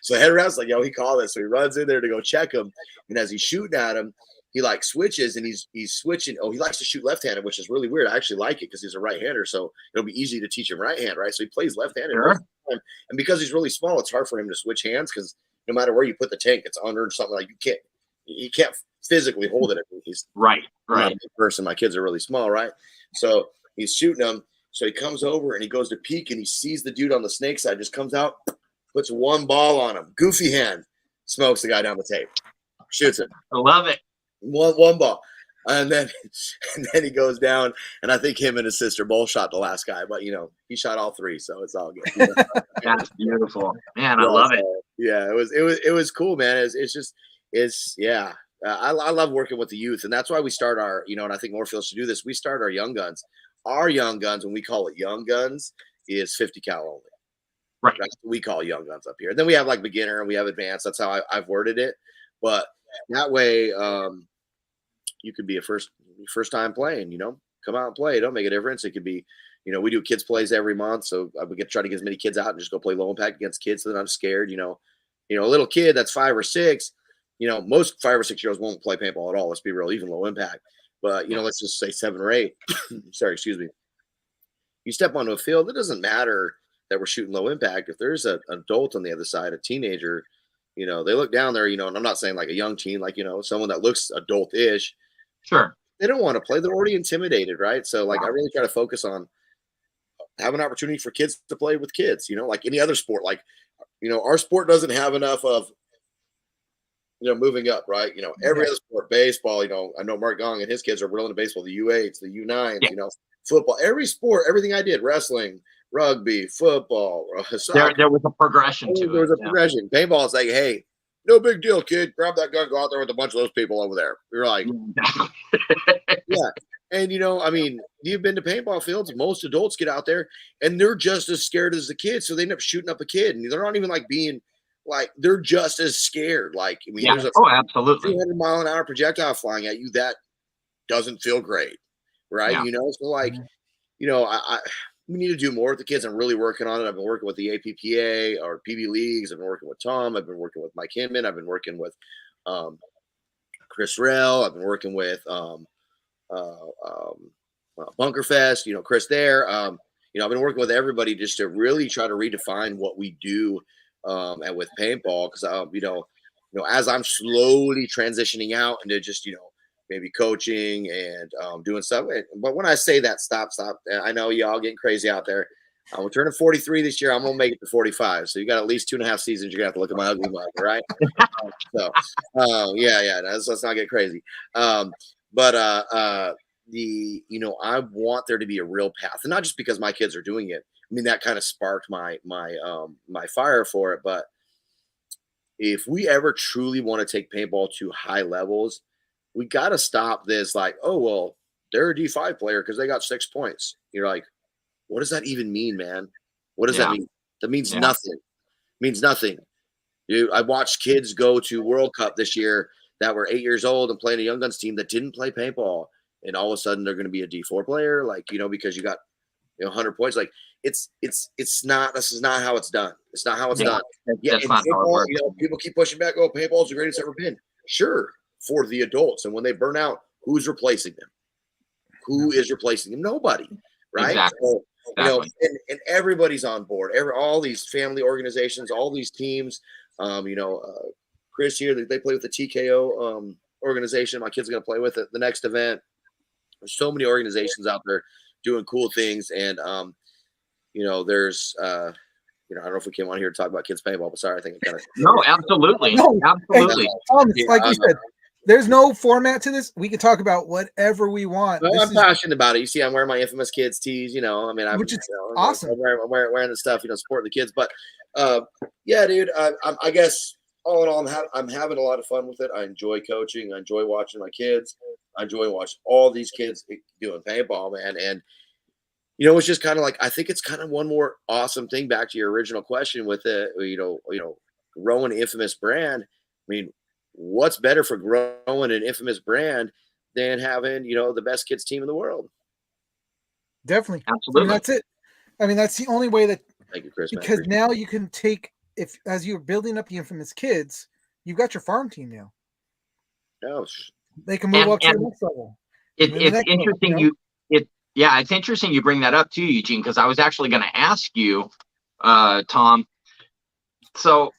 So head around, like, he called it. So he runs in there to go check him. And as he's shooting at him, he like switches, and he's switching. Oh, he likes to shoot left-handed, which is really weird. I actually like it because he's a right-hander, so it'll be easy to teach him right hand, right? So he plays left-handed. Sure. And because he's really small, it's hard for him to switch hands, because no matter where you put the tank, it's under something, like you can't physically hold it. He's right. Not a big person. My kids are really small, right? So he's shooting him. So he comes over and he goes to peek, and he sees the dude on the snake side, just comes out, puts one ball on him, goofy hand, smokes the guy down the tape, shoots him. I love it. One ball, and then he goes down, and I think him and his sister both shot the last guy, but he shot all 3, so it's all good. That's beautiful, man. I love it. Yeah, it was cool, man. I love working with the youth, and that's why we start our, and I think more fields should do this. We start our young guns. Our young guns, when we call it young guns, is 50 cal only. Right. That's what we call young guns up here. And then we have like beginner and we have advanced. That's how I've worded it. But that way, you could be a first time playing, come out and play. It don't make a difference. It could be, we do kids plays every month. So I would try to get as many kids out and just go play low impact against kids so that I'm scared, a little kid that's 5 or 6, most 5 or 6 year olds won't play paintball at all. Let's be real, even low impact. But, let's just say 7 or 8. Sorry, excuse me. You step onto a field, it doesn't matter that we're shooting low impact. If there's an adult on the other side, a teenager, they look down there, and I'm not saying like a young teen, like, someone that looks adult-ish. Sure. They don't want to play. They're already intimidated, right? So, like, I really try to focus on have an opportunity for kids to play with kids, like any other sport. Like, our sport doesn't have enough of, moving up, right? Every other sport, baseball, I know Mark Gong and his kids are real into baseball, the U8s, the U9s, Yeah. Football, every sport, everything I did, wrestling, rugby, football, soccer. There was a progression to There it. was a progression. Paintball is like, hey, no big deal, kid. Grab that gun, go out there with a bunch of those people over there. You're like, yeah. And I mean, you've been to paintball fields. Most adults get out there and they're just as scared as the kids. So they end up shooting up a kid. And they're not even like being like, they're just as scared. Like, I mean, there's a absolutely 200-mile-an-hour projectile flying at you. That doesn't feel great. Right. Yeah. So like, we need to do more with the kids. I'm really working on it. I've been working with the APPA or PB leagues. I've been working with Tom. I've been working with Mike Hinman. I've been working with Chris Rell. I've been working with Bunkerfest, Chris there. I've been working with everybody just to really try to redefine what we do and with paintball. Because, as I'm slowly transitioning out into just, maybe coaching and doing stuff. But when I say that, stop. I know y'all getting crazy out there. We're turning 43 this year. I'm going to make it to 45. So you got at least 2.5 seasons. You're going to have to look at my ugly mug, right? Yeah. Let's not get crazy. I want there to be a real path, and not just because my kids are doing it. I mean, that kind of sparked my fire for it. But if we ever truly want to take paintball to high levels, we got to stop this. Like, oh, well, they're a D5 player because they got 6 points. You're like, what does that even mean, man? What does that mean? That means nothing. It means nothing. I watched kids go to World Cup this year that were 8 years old and playing a Young Guns team that didn't play paintball. And all of a sudden they're going to be a D4 player. Like, because you got 100 points. Like, this is not how it's done. It's not how it's done. That's not how it works. People keep pushing back. Oh, paintball's the greatest ever been. Sure, for the adults. And when they burn out, who's replacing them? Who is replacing them? Nobody. Right. Exactly. So, and everybody's on board. All these family organizations, all these teams. Chris here, they play with the TKO organization. My kid's going to play with it the next event. There's so many organizations out there doing cool things. And, there's, I don't know if we came on here to talk about kids paintball, but sorry, I think it kind of. No, absolutely. Absolutely. Like you said, there's no format to this. We can talk about whatever we want. Well, I'm passionate about it. You see, I'm wearing my Infamous Kids tees, which is awesome. I'm wearing the stuff, supporting the kids. But yeah, dude, I guess all in all, I'm having a lot of fun with it. I enjoy coaching. I enjoy watching my kids. I enjoy watching all these kids doing paintball, man. And, it's just kind of like, I think it's kind of one more awesome thing back to your original question with it, growing an Infamous brand. I mean, what's better for growing an Infamous brand than having, the best kids team in the world? Definitely. Absolutely. That's it. I mean, that's the only way that, thank you, Chris, because now you can take, as you're building up the Infamous kids, you've got your farm team now. Oh, they can move up to the next level. It's interesting. It's interesting you bring that up too, Eugene, because I was actually going to ask you, Tom. So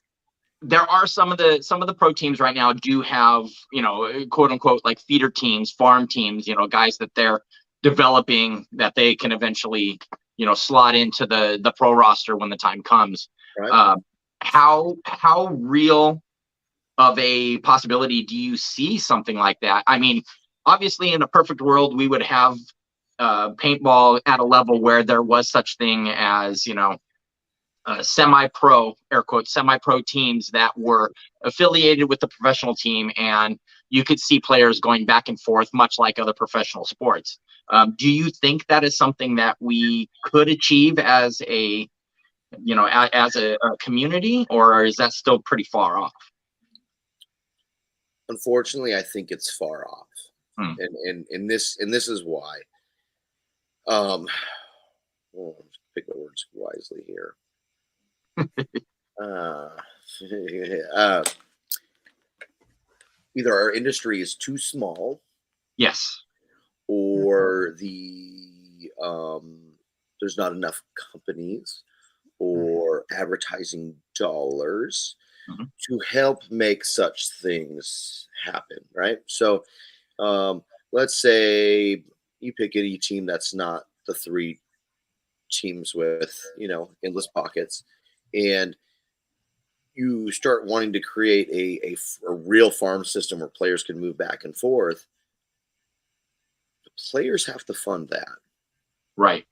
there are some of the pro teams right now do have, quote unquote, like feeder teams, farm teams, guys that they're developing that they can eventually, slot into the pro roster when the time comes. Right. How real of a possibility do you see something like that? I mean, obviously in a perfect world, we would have paintball at a level where there was such thing as, semi-pro, air quotes, semi-pro teams that were affiliated with the professional team, and you could see players going back and forth, much like other professional sports. Do you think that is something that we could achieve as a community, or is that still pretty far off? Unfortunately, I think it's far off. And this is why. Pick my words wisely here. Either our industry is too small, yes, or there's not enough companies or advertising dollars to help make such things happen, right? So let's say you pick any team that's not the three teams with, you know, endless pockets, and you start wanting to create a real farm system where players can move back and forth, the players have to fund that. Right.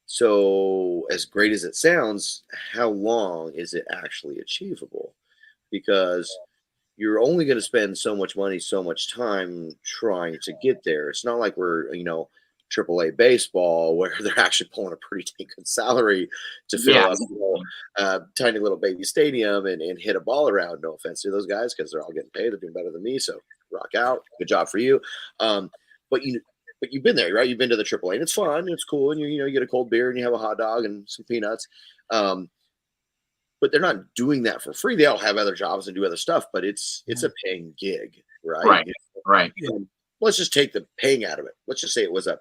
So, as great as it sounds, how long is it actually achievable? Because you're only going to spend so much money, so much time trying to get there. It's not like we're, you know, AAA baseball where they're actually pulling a pretty dang good salary to fill Yeah. up, you know, a tiny little baby stadium and hit a ball around. No offense to those guys because they're all getting paid. They're doing better than me. So rock out. Good job for you. But you've been there, right? You've been to the AAA, and it's fun, it's cool, and you get a cold beer and you have a hot dog and some peanuts. But they're not doing that for free. They all have other jobs and do other stuff, but it's a paying gig, right? Right. Right. Let's just take the paying out of it. Let's just say it was a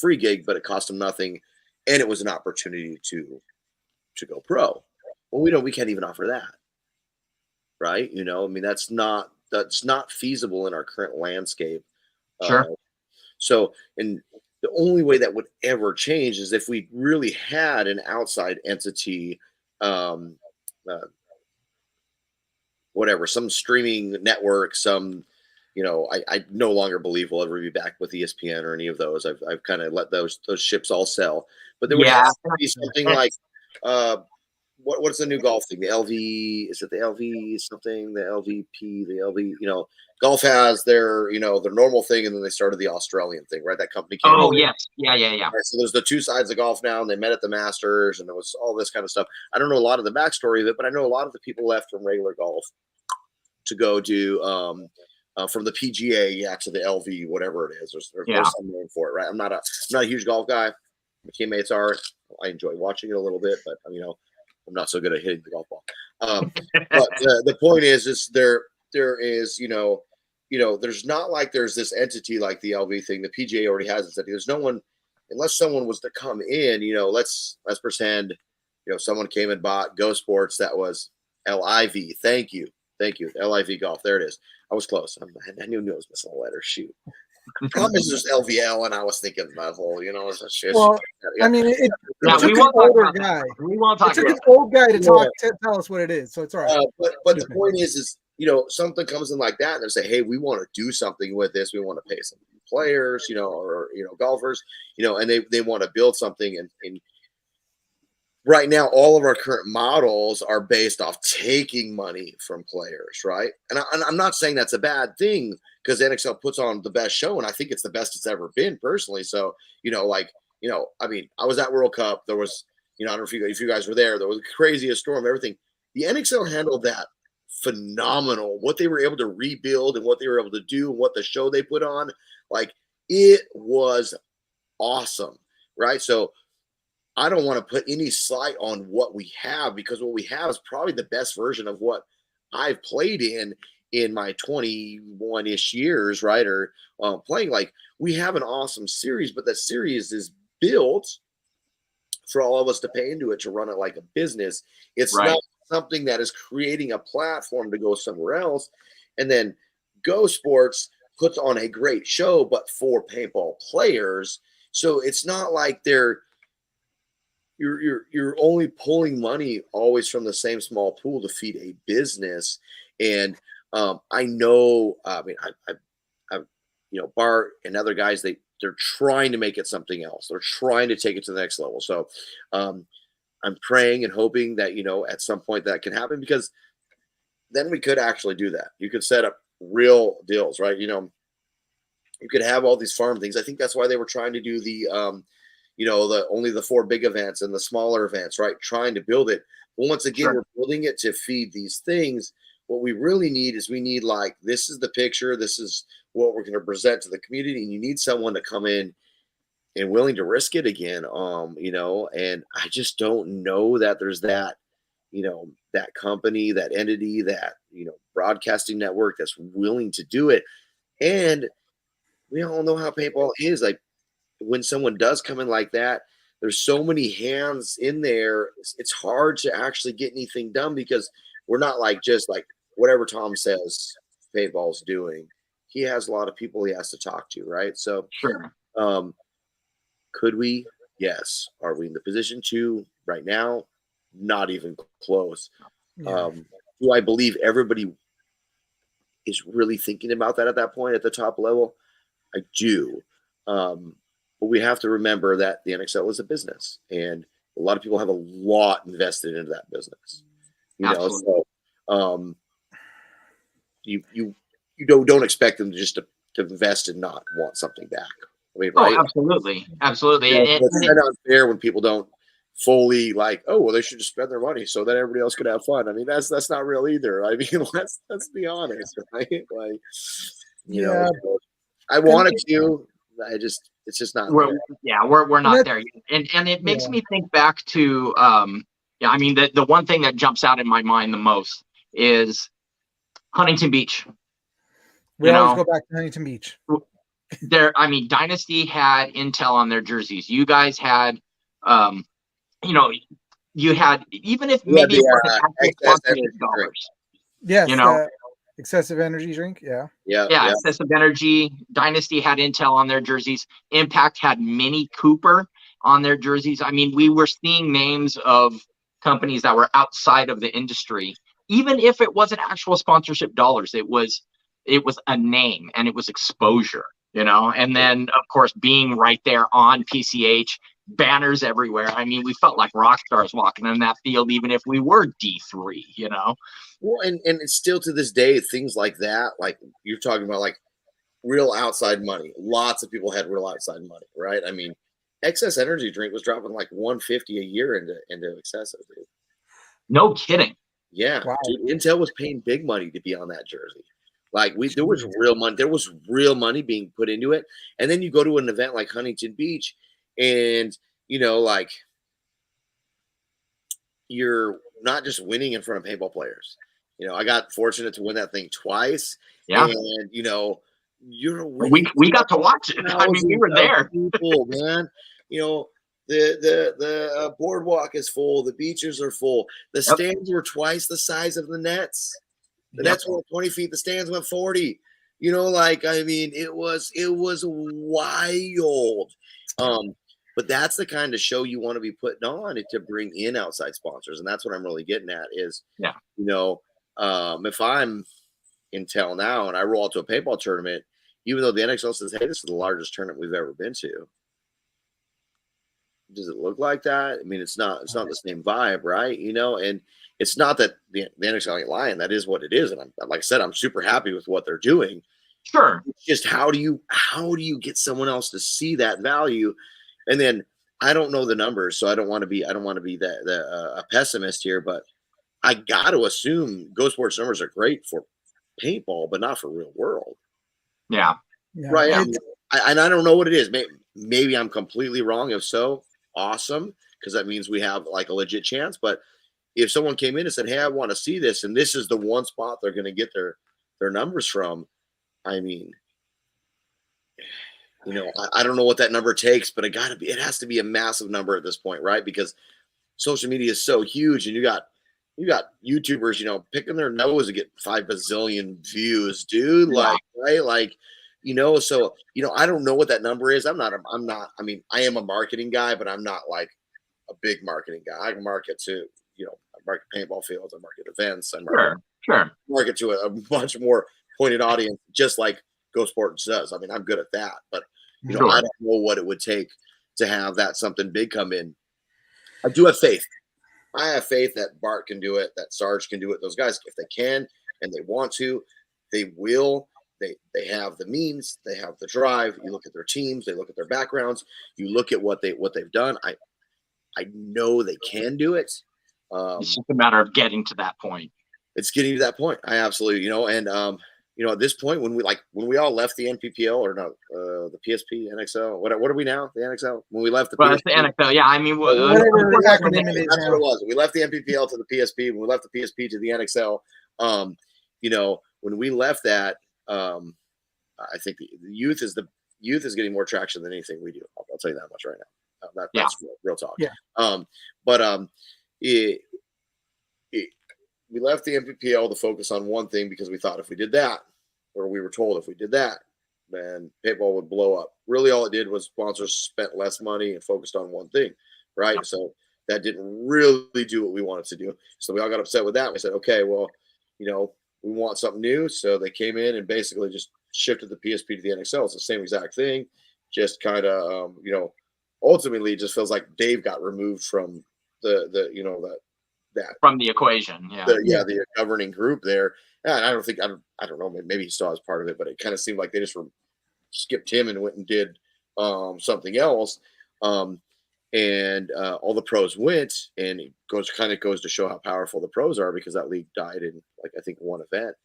free gig, but it cost them nothing, and it was an opportunity to go pro. Well, we can't even offer that, right? You know, I mean, that's not feasible in our current landscape. Sure. So, and the only way that would ever change is if we really had an outside entity, whatever, some streaming network, some, you know, I no longer believe we'll ever be back with ESPN or any of those. I've kind of let those ships all sail. But there would have to be something like, what's the new golf thing? The LV, is it the LV something? The LVP, the LV, you know, golf has their, you know, their normal thing, and then they started the Australian thing, right? That company came in. Yes. Yeah. Right, so there's the two sides of golf now, and they met at the Masters, and there was all this kind of stuff. I don't know a lot of the backstory of it, but I know a lot of the people left from regular golf to go do from the PGA, to the LV, whatever it is. There's some name for it, right? I'm not a huge golf guy. My teammates are. I enjoy watching it a little bit, but you know, I'm not so good at hitting the golf ball. But the point is there is, you know, there's not like there's this entity like the LV thing. The PGA already has this entity. There's no one, unless someone was to come in, you know, let's pretend, you know, someone came and bought Go Sports. That was LIV. Thank you. LIV Golf. There it is. I was close. I knew I was missing a letter. Shoot. Problem is there's LVL, and I was thinking my whole, you know, it's just, well, I mean, it took an older guy. We won't talk It took about an old guy to tell us what it is, so it's all right. But the point is, you know, something comes in like that, and they say, hey, we want to do something with this. We want to pay some players, you know, or, you know, golfers, you know, and they want to build something. And right now, all of our current models are based off taking money from players, right? And I'm not saying that's a bad thing, because NXL puts on the best show, and I think it's the best it's ever been personally. So, you know, like, you know, I mean, I was at World Cup. There was, you know, I don't know if you guys were there. There was the craziest storm, everything. The NXL handled that phenomenal. What they were able to rebuild and what they were able to do and what the show they put on, like, it was awesome, right? So I don't want to put any slight on what we have, because what we have is probably the best version of what I've played in my 21-ish years, right? Or playing. Like, we have an awesome series, but that series is built for all of us to pay into it, to run it like a business. It's not something that is creating a platform to go somewhere else. And then Go Sports puts on a great show, but for paintball players. So it's not like you're only pulling money always from the same small pool to feed a business. And I know, I mean, I've, you know, Bart and other guys, they're trying to make it something else. They're trying to take it to the next level. So I'm praying and hoping that, you know, at some point that can happen, because then we could actually do that. You could set up real deals, right? You know, you could have all these farm things. I think that's why they were trying to do the, you know, only the 4 big events and the smaller events, right? Trying to build it. Well, once again, we're building it to feed these things. What we really need is like, this is the picture. This is what we're going to present to the community. And you need someone to come in and willing to risk it again. You know, and I just don't know that there's that, you know, that company, that entity, that, you know, broadcasting network that's willing to do it. And we all know how paintball is. Like, when someone does come in like that, there's so many hands in there. It's hard to actually get anything done, because we're not like just like whatever Tom says paintball's doing. He has a lot of people he has to talk to, right? So, could we? Yes. Are we in the position to right now? Not even close. Yeah. Do I believe everybody is really thinking about that at that point at the top level? I do. But we have to remember that the NXL is a business, and a lot of people have a lot invested into that business. You know, Absolutely. so you don't expect them to invest and not want something back. I mean, Oh, right? absolutely, absolutely. You know, And it's kind of unfair when people don't fully like, oh, well, they should just spend their money so that everybody else could have fun. I mean, that's not real either. I mean, let's be honest, right? Like, you know, Yeah. so I wanted to. It's just not we're there. we're And not that, there yet. And it makes yeah. me think back to yeah, I mean the one thing that jumps out in my mind the most is Huntington Beach. We You always know, go back to Huntington Beach. I mean, Dynasty had Intel on their jerseys. You guys had, um, you know, you had, even if We had maybe the it wasn't actual excess sponsorship energy drink. dollars, you Yes, know, the excessive energy drink. Yeah. Yeah, yeah, yeah. excessive energy. Dynasty had Intel on their jerseys. Impact had Mini Cooper on their jerseys. I mean, we were seeing names of companies that were outside of the industry, even if it wasn't actual sponsorship dollars. It was a name and it was exposure, you know. And then of course being right there on PCH, banners everywhere. I mean, we felt like rock stars walking in that field, even if we were D3, you know. Well, and it's still to this day things like that. Like you're talking about, like real outside money. Lots of people had real outside money, right? I mean, excess energy drink was dropping like 150 a year into excessive, dude. No kidding. Yeah, Wow. dude, Intel was paying big money to be on that jersey. Like there was real money. There was real money being put into it. And then you go to an event like Huntington Beach, and like you're not just winning in front of paintball players. I got fortunate to win that thing twice, Yeah. and you're We winning we got to watch it. I mean, we thousands were of there. people, man. The boardwalk is full. The beaches are full. The Yep. stands were twice the size of the nets. The Yep. nets were 20 feet. The stands went 40. I mean, it was wild. But that's the kind of show you want to be putting on to bring in outside sponsors, and that's what I'm really getting at. Is Yeah. If I'm Intel now and I roll out to a paintball tournament, even though the NXL says, "Hey, this is the largest tournament we've ever been to," does it look like that? I mean, it's not the same vibe, right? And it's not that the NXL ain't lying. That is what it is, and like I said, I'm super happy with what they're doing. Sure. It's just how do you get someone else to see that value? And then I don't know the numbers, so I don't want to be a pessimist here, but I got to assume Go Sports numbers are great for paintball, but not for real world. Yeah. Right. Yeah. I don't know what it is. Maybe I'm completely wrong. If so, awesome, because that means we have like a legit chance. But if someone came in and said, "Hey, I want to see this," and this is the one spot they're going to get their numbers from, I mean, I don't know what that number takes, but it has to be a massive number at this point, right? Because social media is so huge, and you got YouTubers, picking their nose to get 5 bazillion views, dude. Yeah. Like, right? Like, so I don't know what that number is. I mean, I am a marketing guy, but I'm not like a big marketing guy. I can market to, I market paintball fields, I market events, Sure. market to a much more pointed audience, just like Go Sports does. I mean, I'm good at that, but Sure. I don't know what it would take to have that something big come in. I do have faith. I have faith that Bart can do it, that Sarge can do it. Those guys, if they can and they want to, they will. They have the means, they have the drive. You look at their teams, they look at their backgrounds, you look at what they've done. I know they can do it. It's just a matter of getting to that point. It's getting to that point. I absolutely, and at this point, when we all left the NPPL or no, the PSP, NXL, what are we now? The NXL. When we left the PSP, it's the NXL. Yeah, I mean, whatever acronym it is. That's what it was. We left the NPPL to the PSP. When we left the PSP to the NXL, when we left that, I think the youth is getting more traction than anything we do. I'll tell you that much right now. That's real talk. Yeah. We left the NPPL to focus on one thing because we thought if we did that, or we were told if we did that, man, paintball would blow up. Really, all it did was sponsors spent less money and focused on one thing, right? Yep. So that didn't really do what we wanted to do. So we all got upset with that. We said, okay, well, we want something new. So they came in and basically just shifted the PSP to the NXL. It's the same exact thing, just kind of, ultimately it just feels like Dave got removed from that from the equation. Yeah. the governing group there. And I don't know, maybe he still has part of it, but it kind of seemed like they just skipped him and went and did something else. And all the pros went, and it goes to show how powerful the pros are, because that league died in, like, I think, one event.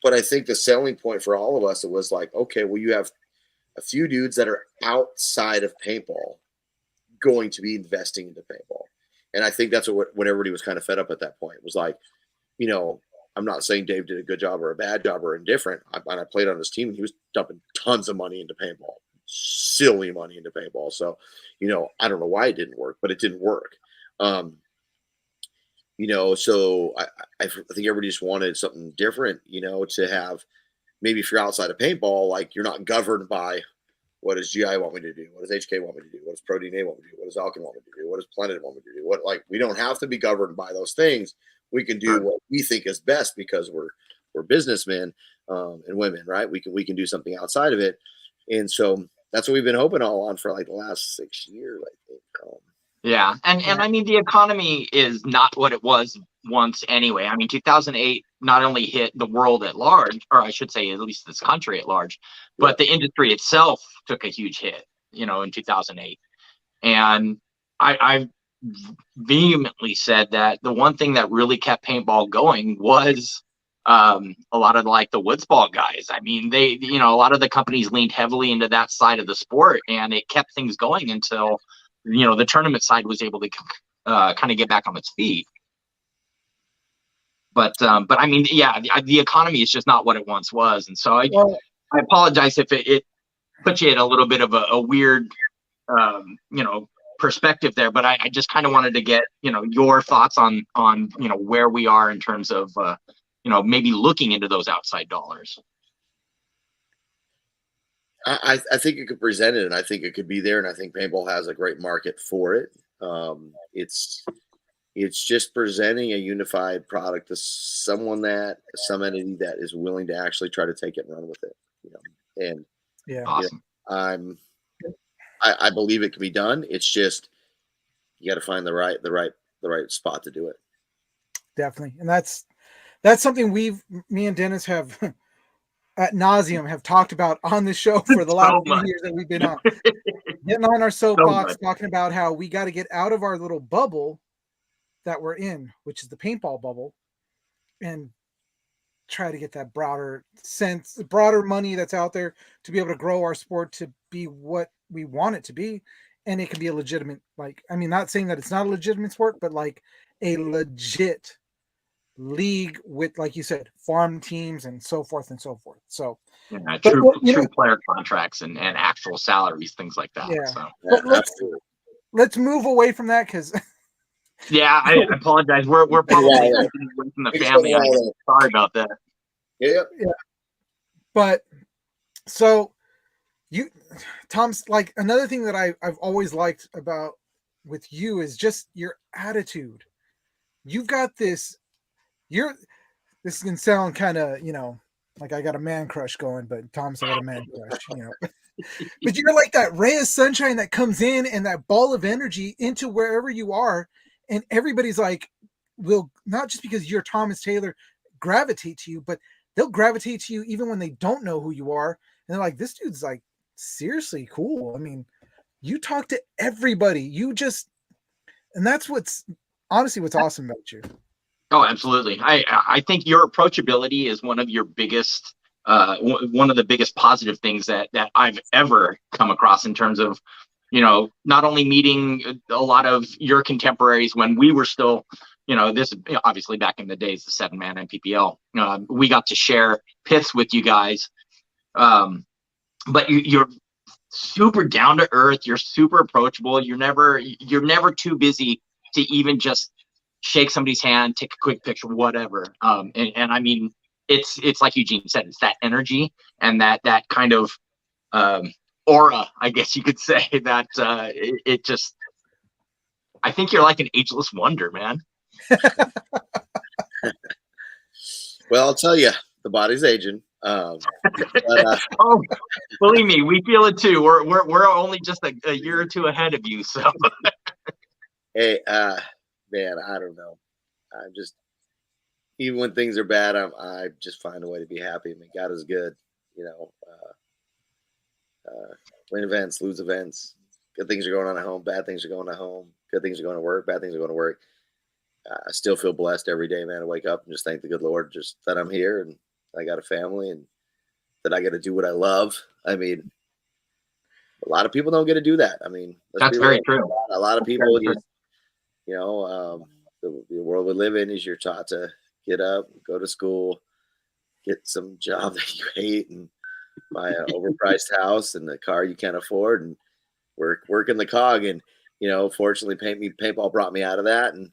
But I think the selling point for all of us, it was like, okay, well, you have a few dudes that are outside of paintball going to be investing into paintball. And I think that's what everybody was kind of fed up at that point. It was like, I'm not saying Dave did a good job or a bad job or indifferent. I played on his team, and he was dumping tons of money into paintball, silly money into paintball. So, I don't know why it didn't work, but it didn't work. So I think everybody just wanted something different, to have, maybe if you're outside of paintball, like, you're not governed by, what does GI want me to do? What does HK want me to do? What does Pro DNA want me to do? What does Alkin want me to do? What does Planet want me to do? We don't have to be governed by those things. We can do what we think is best, because we're businessmen and women, right? We can do something outside of it. And so that's what we've been hoping all on for like the last 6 years, I think. Yeah. And I mean, the economy is not what it was once anyway. I mean, 2008 not only hit the world at large, or I should say at least this country at large, but the industry itself took a huge hit, in 2008. And I vehemently said that the one thing that really kept paintball going was a lot of, like, the Woodsball guys. I mean, they, a lot of the companies leaned heavily into that side of the sport, and it kept things going until, the tournament side was able to kind of get back on its feet. But I mean, yeah, the economy is just not what it once was. And so I apologize if it puts you at a little bit of a weird, perspective there. But I just kind of wanted to get, your thoughts on where we are in terms of, maybe looking into those outside dollars. I think it could present it, and I think it could be there, and I think paintball has a great market for it. It's just presenting a unified product to some entity that is willing to actually try to take it and run with it. And Awesome. I believe it can be done. It's just, you got to find the right spot to do it. Definitely, and that's something me and Dennis have ad nauseum have talked about on the show for the last few years that we've been on. Getting on our soapbox, talking about how we got to get out of our little bubble that we're in, which is the paintball bubble, and try to get that broader money that's out there to be able to grow our sport to be what we want it to be. And it can be a legitimate, not saying that it's not a legitimate sport, but like a legit league with, like you said, farm teams and so forth and so forth. So true player contracts and actual salaries, things like that. Yeah. So but let's move away from that, because yeah, I apologize. We're probably away from the family. Sorry about that. Yeah. But so Tom's, like, another thing that I've always liked about with you is just your attitude. You've got this. This can sound kind of, like I got a man crush going, but Tom's got a man crush, But you're like that ray of sunshine that comes in, and that ball of energy into wherever you are, and everybody's like, will, not just because you're Thomas Taylor, gravitate to you, but they'll gravitate to you even when they don't know who you are. And they're like, this dude's like seriously cool. I mean, you talk to everybody. And that's honestly what's awesome about you. Oh, absolutely. I think your approachability is one of your biggest, one of the biggest positive things that I've ever come across, in terms of, not only meeting a lot of your contemporaries when we were still, this obviously back in the days, the 7-man MPPL, we got to share pits with you guys. But you're super down to earth. You're super approachable. You're never too busy to even just shake somebody's hand, take a quick picture, whatever. And I mean, it's like Eugene said, it's that energy and that kind of aura, I guess you could say, that it just, I think you're like an ageless wonder, man. Well, I'll tell you, the body's aging. But, oh, believe me, we feel it too. We're only just a year or two ahead of you. So, hey, man, I don't know. I'm just, even when things are bad, I just find a way to be happy. I mean, God is good. You know, win events, lose events. Good things are going on at home. Bad things are going at home. Good things are going to work. Bad things are going to work. I still feel blessed every day, man. To wake up and just thank the good Lord, just that I'm here and I got a family and that I got to do what I love. I mean, a lot of people don't get to do that. I mean, that's very true. A lot of people just, you know, the world we live in is you're taught to get up, go to school, get some job that you hate, and buy an overpriced house and a car you can't afford, and work in the cog. And you know, fortunately, paintball brought me out of that, and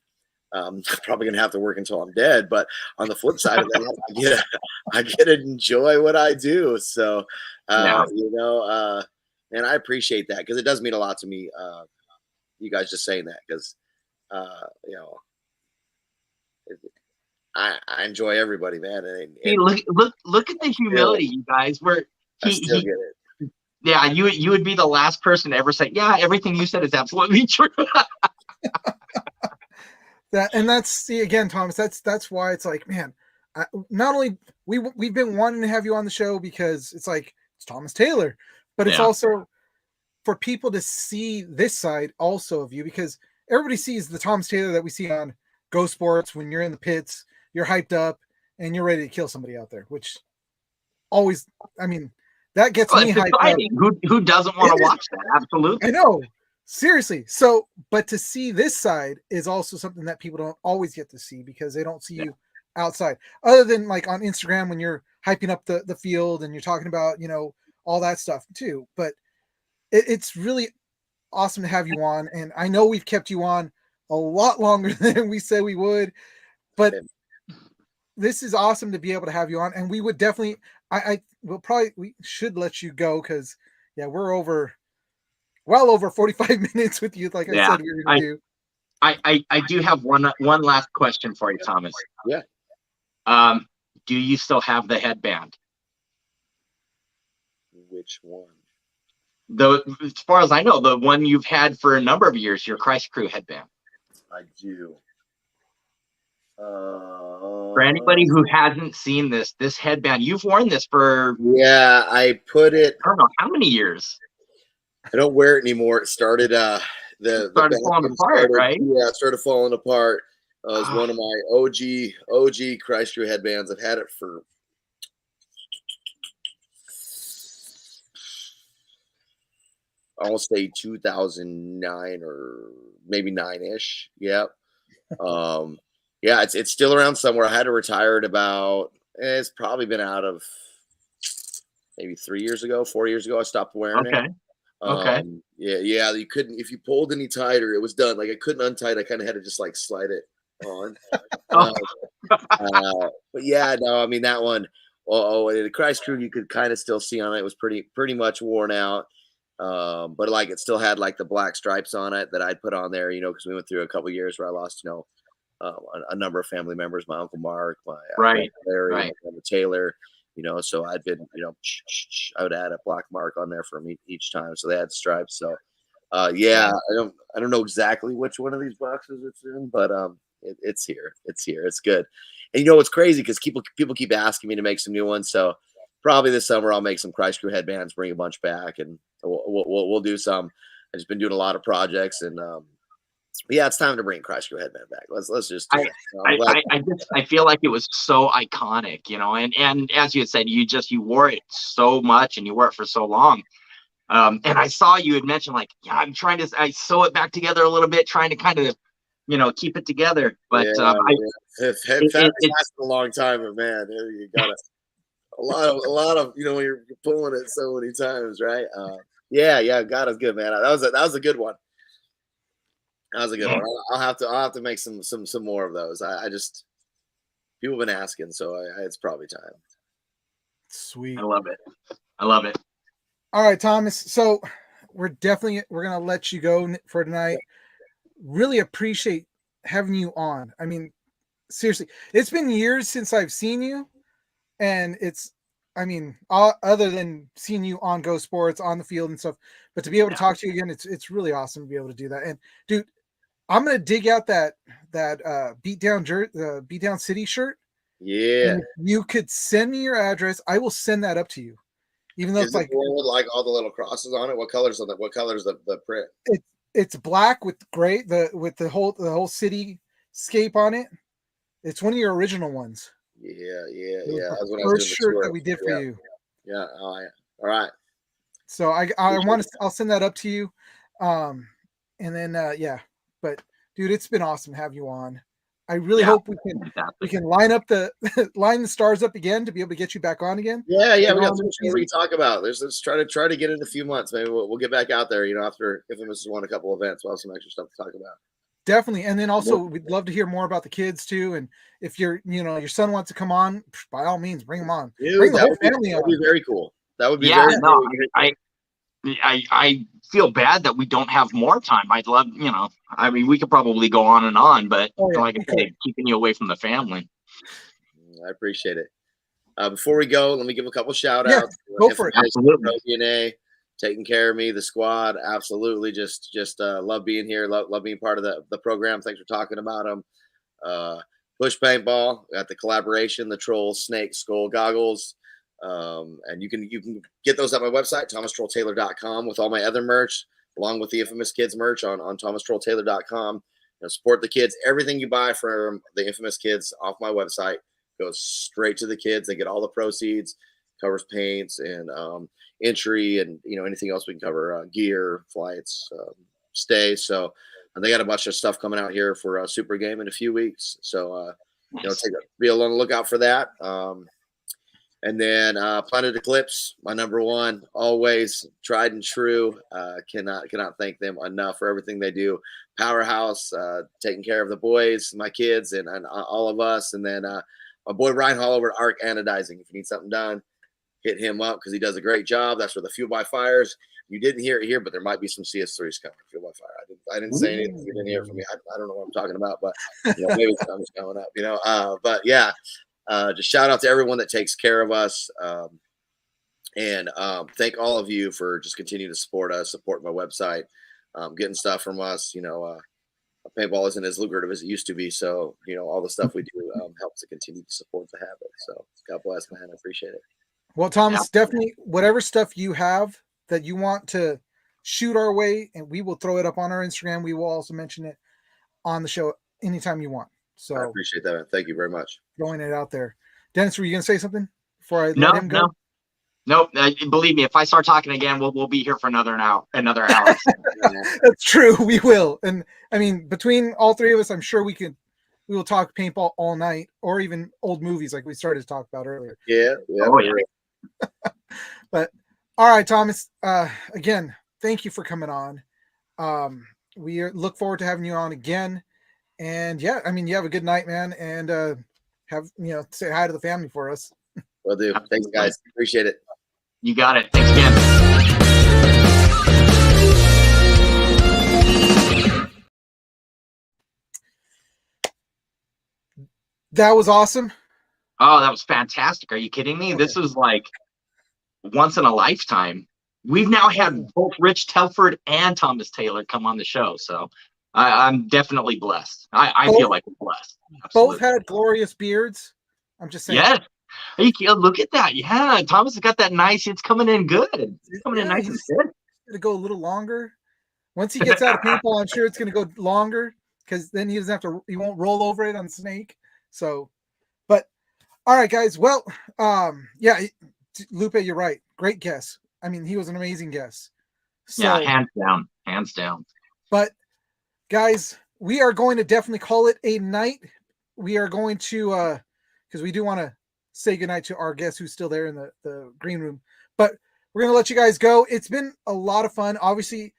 I'm probably gonna have to work until I'm dead. But on the flip side of that, I get to enjoy what I do. So, you know, and I appreciate that because it does mean a lot to me. You guys just saying that because, you know, I enjoy everybody, man. And hey, look at the humility, you guys. Where I still get it. Yeah, you would be the last person to ever say, yeah, everything you said is absolutely true. See again, Thomas. That's why it's like, man. Not only we've been wanting to have you on the show because it's like it's Thomas Taylor, but it's also for people to see this side also of you, because everybody sees the Thomas Taylor that we see on Go Sports when you're in the pits, you're hyped up and you're ready to kill somebody out there, which always, I mean, that gets me hyped up. Who doesn't want to watch that? Absolutely. I know. Seriously. So, but to see this side is also something that people don't always get to see because they don't see you outside, other than like on Instagram when you're hyping up the field and you're talking about, you know, all that stuff too. But it's really awesome to have you on. And I know we've kept you on a lot longer than we said we would, but this is awesome to be able to have you on. And we would definitely, we should let you go because we're well over 45 minutes with you. Like I said, we were going to do. I do have one last question for you, Thomas. Yeah. Do you still have the headband? Which one? As far as I know, the one you've had for a number of years, your Christ Crew headband. I do. For anybody who hasn't seen this headband, you've worn this for I put it. I don't know how many years. I don't wear it anymore. It started started falling apart, right? Yeah, it started falling apart. It was one of my OG Christ Crew headbands. I've had it for I'll say 2009 or maybe 9-ish. Yep. It's still around somewhere. I had to retire it about. It's probably been out of maybe 4 years ago. I stopped wearing it. Okay. Yeah. You couldn't, if you pulled any tighter, it was done. Like I couldn't untie it. I kind of had to just like slide it on. But yeah, no, I mean that one. The Christ Crew you could kind of still see on it. It was pretty much worn out. But like it still had like the black stripes on it that I'd put on there, you know, because we went through a couple of years where I lost, you know, a number of family members, my Uncle Mark, my Larry, my brother Taylor, you know, so I'd been, you know, I would add a black mark on there for me each time. So they had stripes. So I don't know exactly which one of these boxes it's in, but it's here. It's good. And you know, it's crazy because people keep asking me to make some new ones. So probably this summer I'll make some Christ Crew headbands, bring a bunch back, and we'll do some. I've just been doing a lot of projects, and it's time to bring Christ Crew headband back. Let's just do it. I feel like it was so iconic, you know, and as you had said, you wore it so much and you wore it for so long. And I saw you had mentioned like, I'm trying to sew it back together a little bit, trying to kind of, you know, keep it together. But it's a long time, but man, you got a lot of, you know, when you're pulling it so many times, right? God is good, man. That was a good one. That was a good one. I'll have to make some more of those. I just People have been asking, so it's probably time. Sweet. I love it. I love it. All right, Thomas. So we're gonna let you go for tonight. Really appreciate having you on. I mean, seriously, it's been years since I've seen you, and other than seeing you on Go Sports on the field and stuff, but to be able to talk to you again, it's really awesome to be able to do that. And dude, I'm gonna dig out that beatdown city shirt. Yeah. If you could send me your address, I will send that up to you. Even though it's like with like all the little crosses on it. What colors are what colors the print? It's black with gray, with the whole cityscape on it. It's one of your original ones. Yeah. That's the first shirt that we did for you. Yeah. Oh, yeah. All right. So I'll send that up to you. And then but dude, it's been awesome to have you on. I really hope we can line the stars up again to be able to get you back on again. Yeah, we got some things we can talk about. Let's try to get in a few months. Maybe we'll get back out there. After Infamous has won a couple events, we'll have some extra stuff to talk about. Definitely, and then also we'd love to hear more about the kids too. And if your son wants to come on, by all means, bring him on. Dude, bring the whole family on. That would be very cool. That would be I feel bad that we don't have more time. I'd love, we could probably go on and on, but like I say, keeping you away from the family. I appreciate it. Before we go, let me give a couple shout outs. Go for it. Absolutely. DNA, taking care of me, the squad. Absolutely. Just love being here. Love being part of the program. Thanks for talking about them. Push Paintball, got the collaboration, the Troll Snake Skull goggles. And you can get those at my website, thomastrolltaylor.com, with all my other merch, along with the Infamous Kids merch on thomastrolltaylor.com. Support the kids. Everything you buy from the Infamous Kids off my website goes straight to the kids. They get all the proceeds, covers paints and entry and anything else we can cover, gear, flights, stays. So they got a bunch of stuff coming out here for Super Game in a few weeks. So be on the lookout for that. And then Planet Eclipse, my number one, always tried and true. Cannot thank them enough for everything they do. Powerhouse, taking care of the boys, my kids, and all of us. And then my boy Brian Hall over at Arc Anodizing. If you need something done, hit him up because he does a great job. That's where the Fuel by Fires. You didn't hear it here, but there might be some CS3s coming. Fuel by Fire. I didn't say anything. You didn't hear it from me. I don't know what I'm talking about, but maybe something's coming up. But yeah. Just shout out to everyone that takes care of us. And thank all of you for just continuing to support us, support my website, getting stuff from us. Paintball isn't as lucrative as it used to be. So, all the stuff we do helps to continue to support the habit. So God bless, man. I appreciate it. Well, Thomas, definitely whatever stuff you have that you want to shoot our way, and we will throw it up on our Instagram. We will also mention it on the show anytime you want. So I appreciate that, man. Thank you very much. Throwing it out there. Dennis, were you going to say something before I let him go? No. Believe me, if I start talking again, we'll be here for another hour. That's true. We will. And I mean, between all three of us, I'm sure we will talk paintball all night, or even old movies like we started to talk about earlier. Yeah. Oh, yeah. But all right, Thomas, again, thank you for coming on. We look forward to having you on again. And you have a good night, man. And say hi to the family for us. Will do. Thanks, guys. Appreciate it. You got it. Thanks again. That was awesome. Oh, that was fantastic. Are you kidding me? This is like once in a lifetime. We've now had both Rich Telford and Thomas Taylor come on the show. So I'm definitely blessed. I feel like I'm blessed. Absolutely. Both had glorious beards. I'm just saying. Yes. Look at that. Yeah. Thomas has got that nice. It's coming in good. It's coming in nice and good. Going to go a little longer. Once he gets out of paintball, I'm sure it's going to go longer because then he won't roll over it on Snake. So, but all right, guys. Well, Lupe, you're right. Great guess. I mean, he was an amazing guest. So, yeah, hands down. But guys, we are going to definitely call it a night. We are going to, because we do want to say goodnight to our guest who's still there in the green room. But we're going to let you guys go. It's been a lot of fun. Obviously,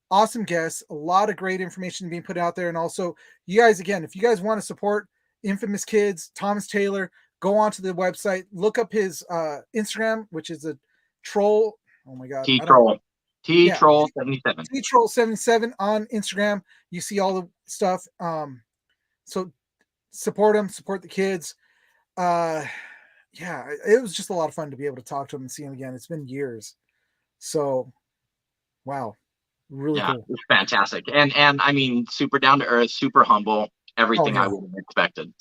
awesome guests, a lot of great information being put out there. And also, you guys, again, if you guys want to support Infamous Kids, Thomas Taylor. Go onto the website, look up his Instagram, which is a troll. Oh my god, Troll 77. Troll 77 on Instagram. You see all the stuff. So support him, support the kids. Yeah, it was just a lot of fun to be able to talk to him and see him again. It's been years. So wow. Really cool. It's fantastic. And I mean, super down to earth, super humble, everything I would have expected.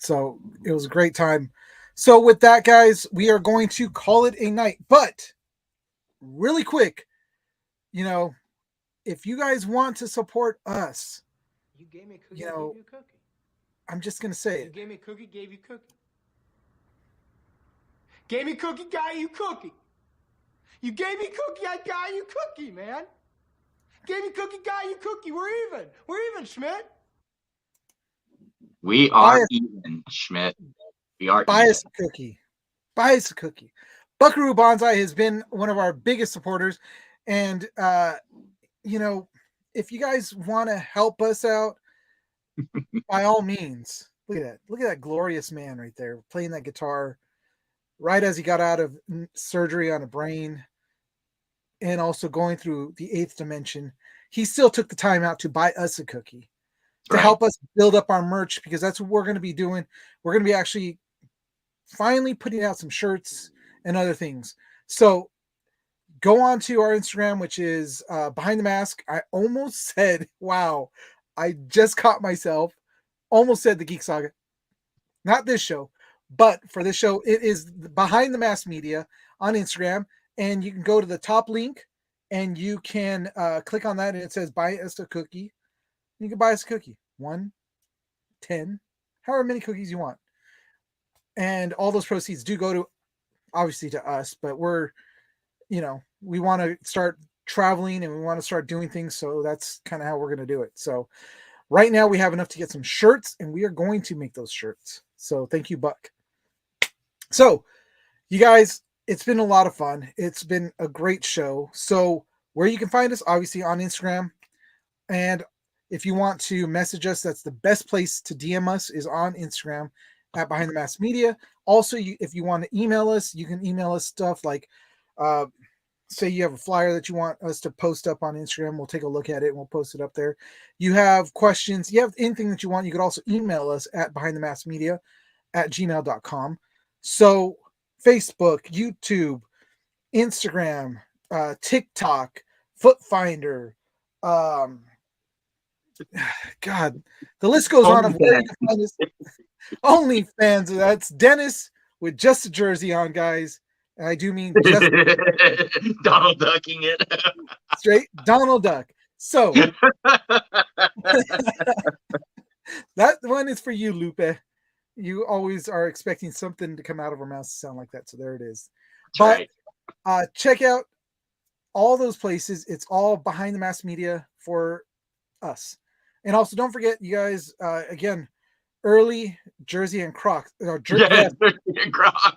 So it was a great time. So with that, guys, we are going to call it a night. But really quick, if you guys want to support us, you gave me a cookie, gave you a cookie. I'm just gonna say it. You gave me a cookie, gave you a cookie. Gave me a cookie, got you a cookie. You gave me a cookie, I got you a cookie, man. Gave me a cookie, got you a cookie. We're even, Schmidt. We are even, Schmidt. We are Buy us a cookie. Buy us a cookie. Buckaroo Bonsai has been one of our biggest supporters. And, if you guys want to help us out, by all means, look at that. Look at that glorious man right there playing that guitar right as he got out of surgery on a brain and also going through the 8th dimension. He still took the time out to buy us a cookie to help us build up our merch, because that's what we're going to be doing. We're going to be actually finally putting out some shirts and other things. So go on to our Instagram, which is Behind the Mask. I almost said, wow, I just caught myself. Almost said the Geek Saga. Not this show, but for this show, it is Behind the Mask Media on Instagram. And you can go to the top link and you can click on that, and it says buy us a cookie. You can buy us a cookie. 1, 10, however many cookies you want. And all those proceeds do go to, obviously, to us, but we're, we want to start traveling and we want to start doing things. So that's kind of how we're going to do it. So right now we have enough to get some shirts, and we are going to make those shirts. So thank you, Buck. So you guys, it's been a lot of fun. It's been a great show. So where you can find us, obviously on Instagram. And if you want to message us, that's the best place to DM us, is on Instagram at Behind the Mask Media. Also, if you want to email us, you can email us stuff like, say you have a flyer that you want us to post up on Instagram. We'll take a look at it and we'll post it up there. You have questions, you have anything that you want, you could also email us at behindthemaskmedia@gmail.com. So Facebook, YouTube, Instagram, TikTok, Footfinder, God, the list goes on of where you can find us. OnlyFans. That's Dennis with just a jersey on, guys. And I do mean just Donald Ducking it. Straight Donald Duck. So that one is for you, Lupe. You always are expecting something to come out of our mouths to sound like that. So there it is. That's but check out all those places. It's all Behind the Mask Media for us. And also, don't forget, you guys, again, early Jersey and Crocs. Jersey and Crocs.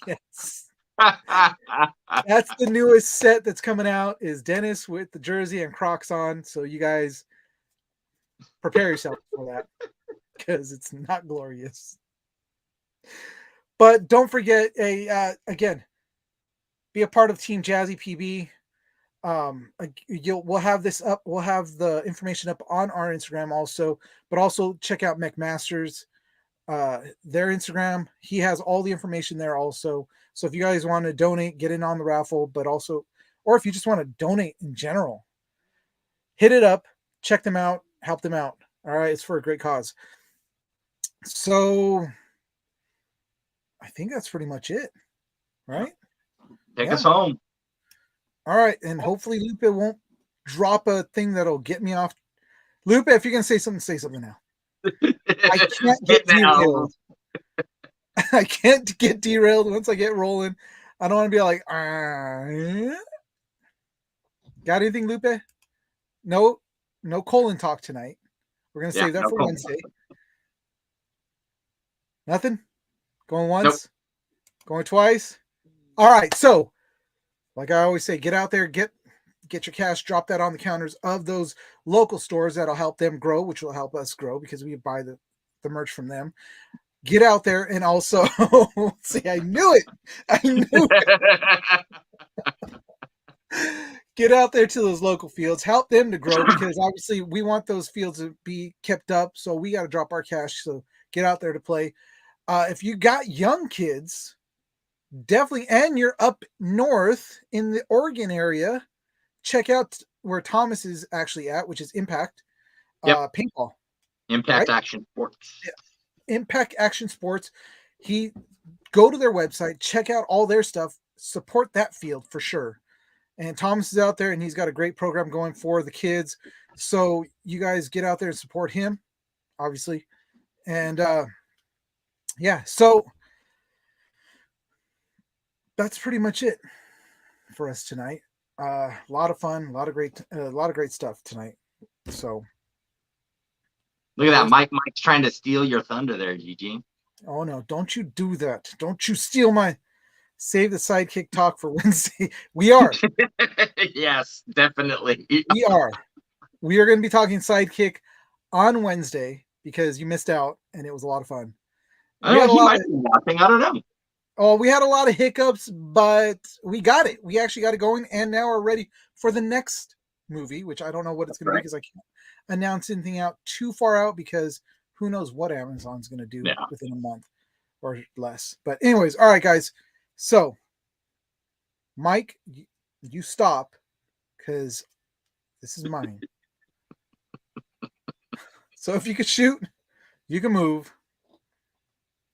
Yes. That's the newest set that's coming out, is Dennis with the jersey and Crocs on. So you guys prepare yourself for that, because it's not glorious. But don't forget, again, be a part of Team Jazzy PB. We'll have this up. We'll have the information up on our Instagram also, but also check out McMaster's, their Instagram. He has all the information there also. So if you guys want to donate, get in on the raffle, but also, or if you just want to donate in general, hit it up, check them out, help them out. All right. It's for a great cause. So I think that's pretty much it. Right. Take us home. All right. And hopefully Lupe won't drop a thing that'll get me off. Lupe, if you're going to say something now. I can't get derailed. I can't get derailed once I get rolling. I don't want to be like, got anything, Lupe? No colon talk tonight. We're going to save that for Wednesday. Nothing? Going once? Nope. Going twice? All right. So, like I always say, get out there, get get your cash, drop that on the counters of those local stores. That'll help them grow, which will help us grow because we buy the merch from them. Get out there and also see, I knew it. I knew it. Get out there to those local fields, help them to grow because obviously we want those fields to be kept up. So we got to drop our cash. So get out there to play. If you got young kids, definitely, and you're up north in the Oregon area, check out where Thomas is actually at, which is Impact Paintball. Impact Action Sports. Yeah. Impact Action Sports. Go to their website, check out all their stuff, support that field for sure. And Thomas is out there and he's got a great program going for the kids. So you guys get out there and support him, obviously. And so that's pretty much it for us tonight. A lot of fun, a lot of great stuff tonight. So look at that. Mike's trying to steal your thunder there, GG. Oh no, don't you do that. Don't you steal my Save the Sidekick talk for Wednesday. We are. Yes, definitely. We are. We are going to be talking Sidekick on Wednesday because you missed out and it was a lot of fun. I don't know, he might be watching. I don't know. Oh, we had a lot of hiccups, but we got it. We actually got it going, and now we're ready for the next movie, which I don't know what it's going to be because I can't announce anything out too far out because who knows what Amazon's going to do within a month or less. But anyways, all right, guys. So, Mike, you stop because this is mine. So if you could shoot, you can move,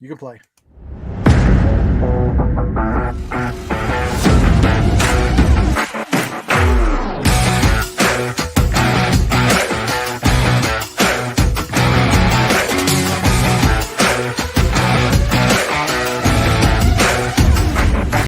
you can play.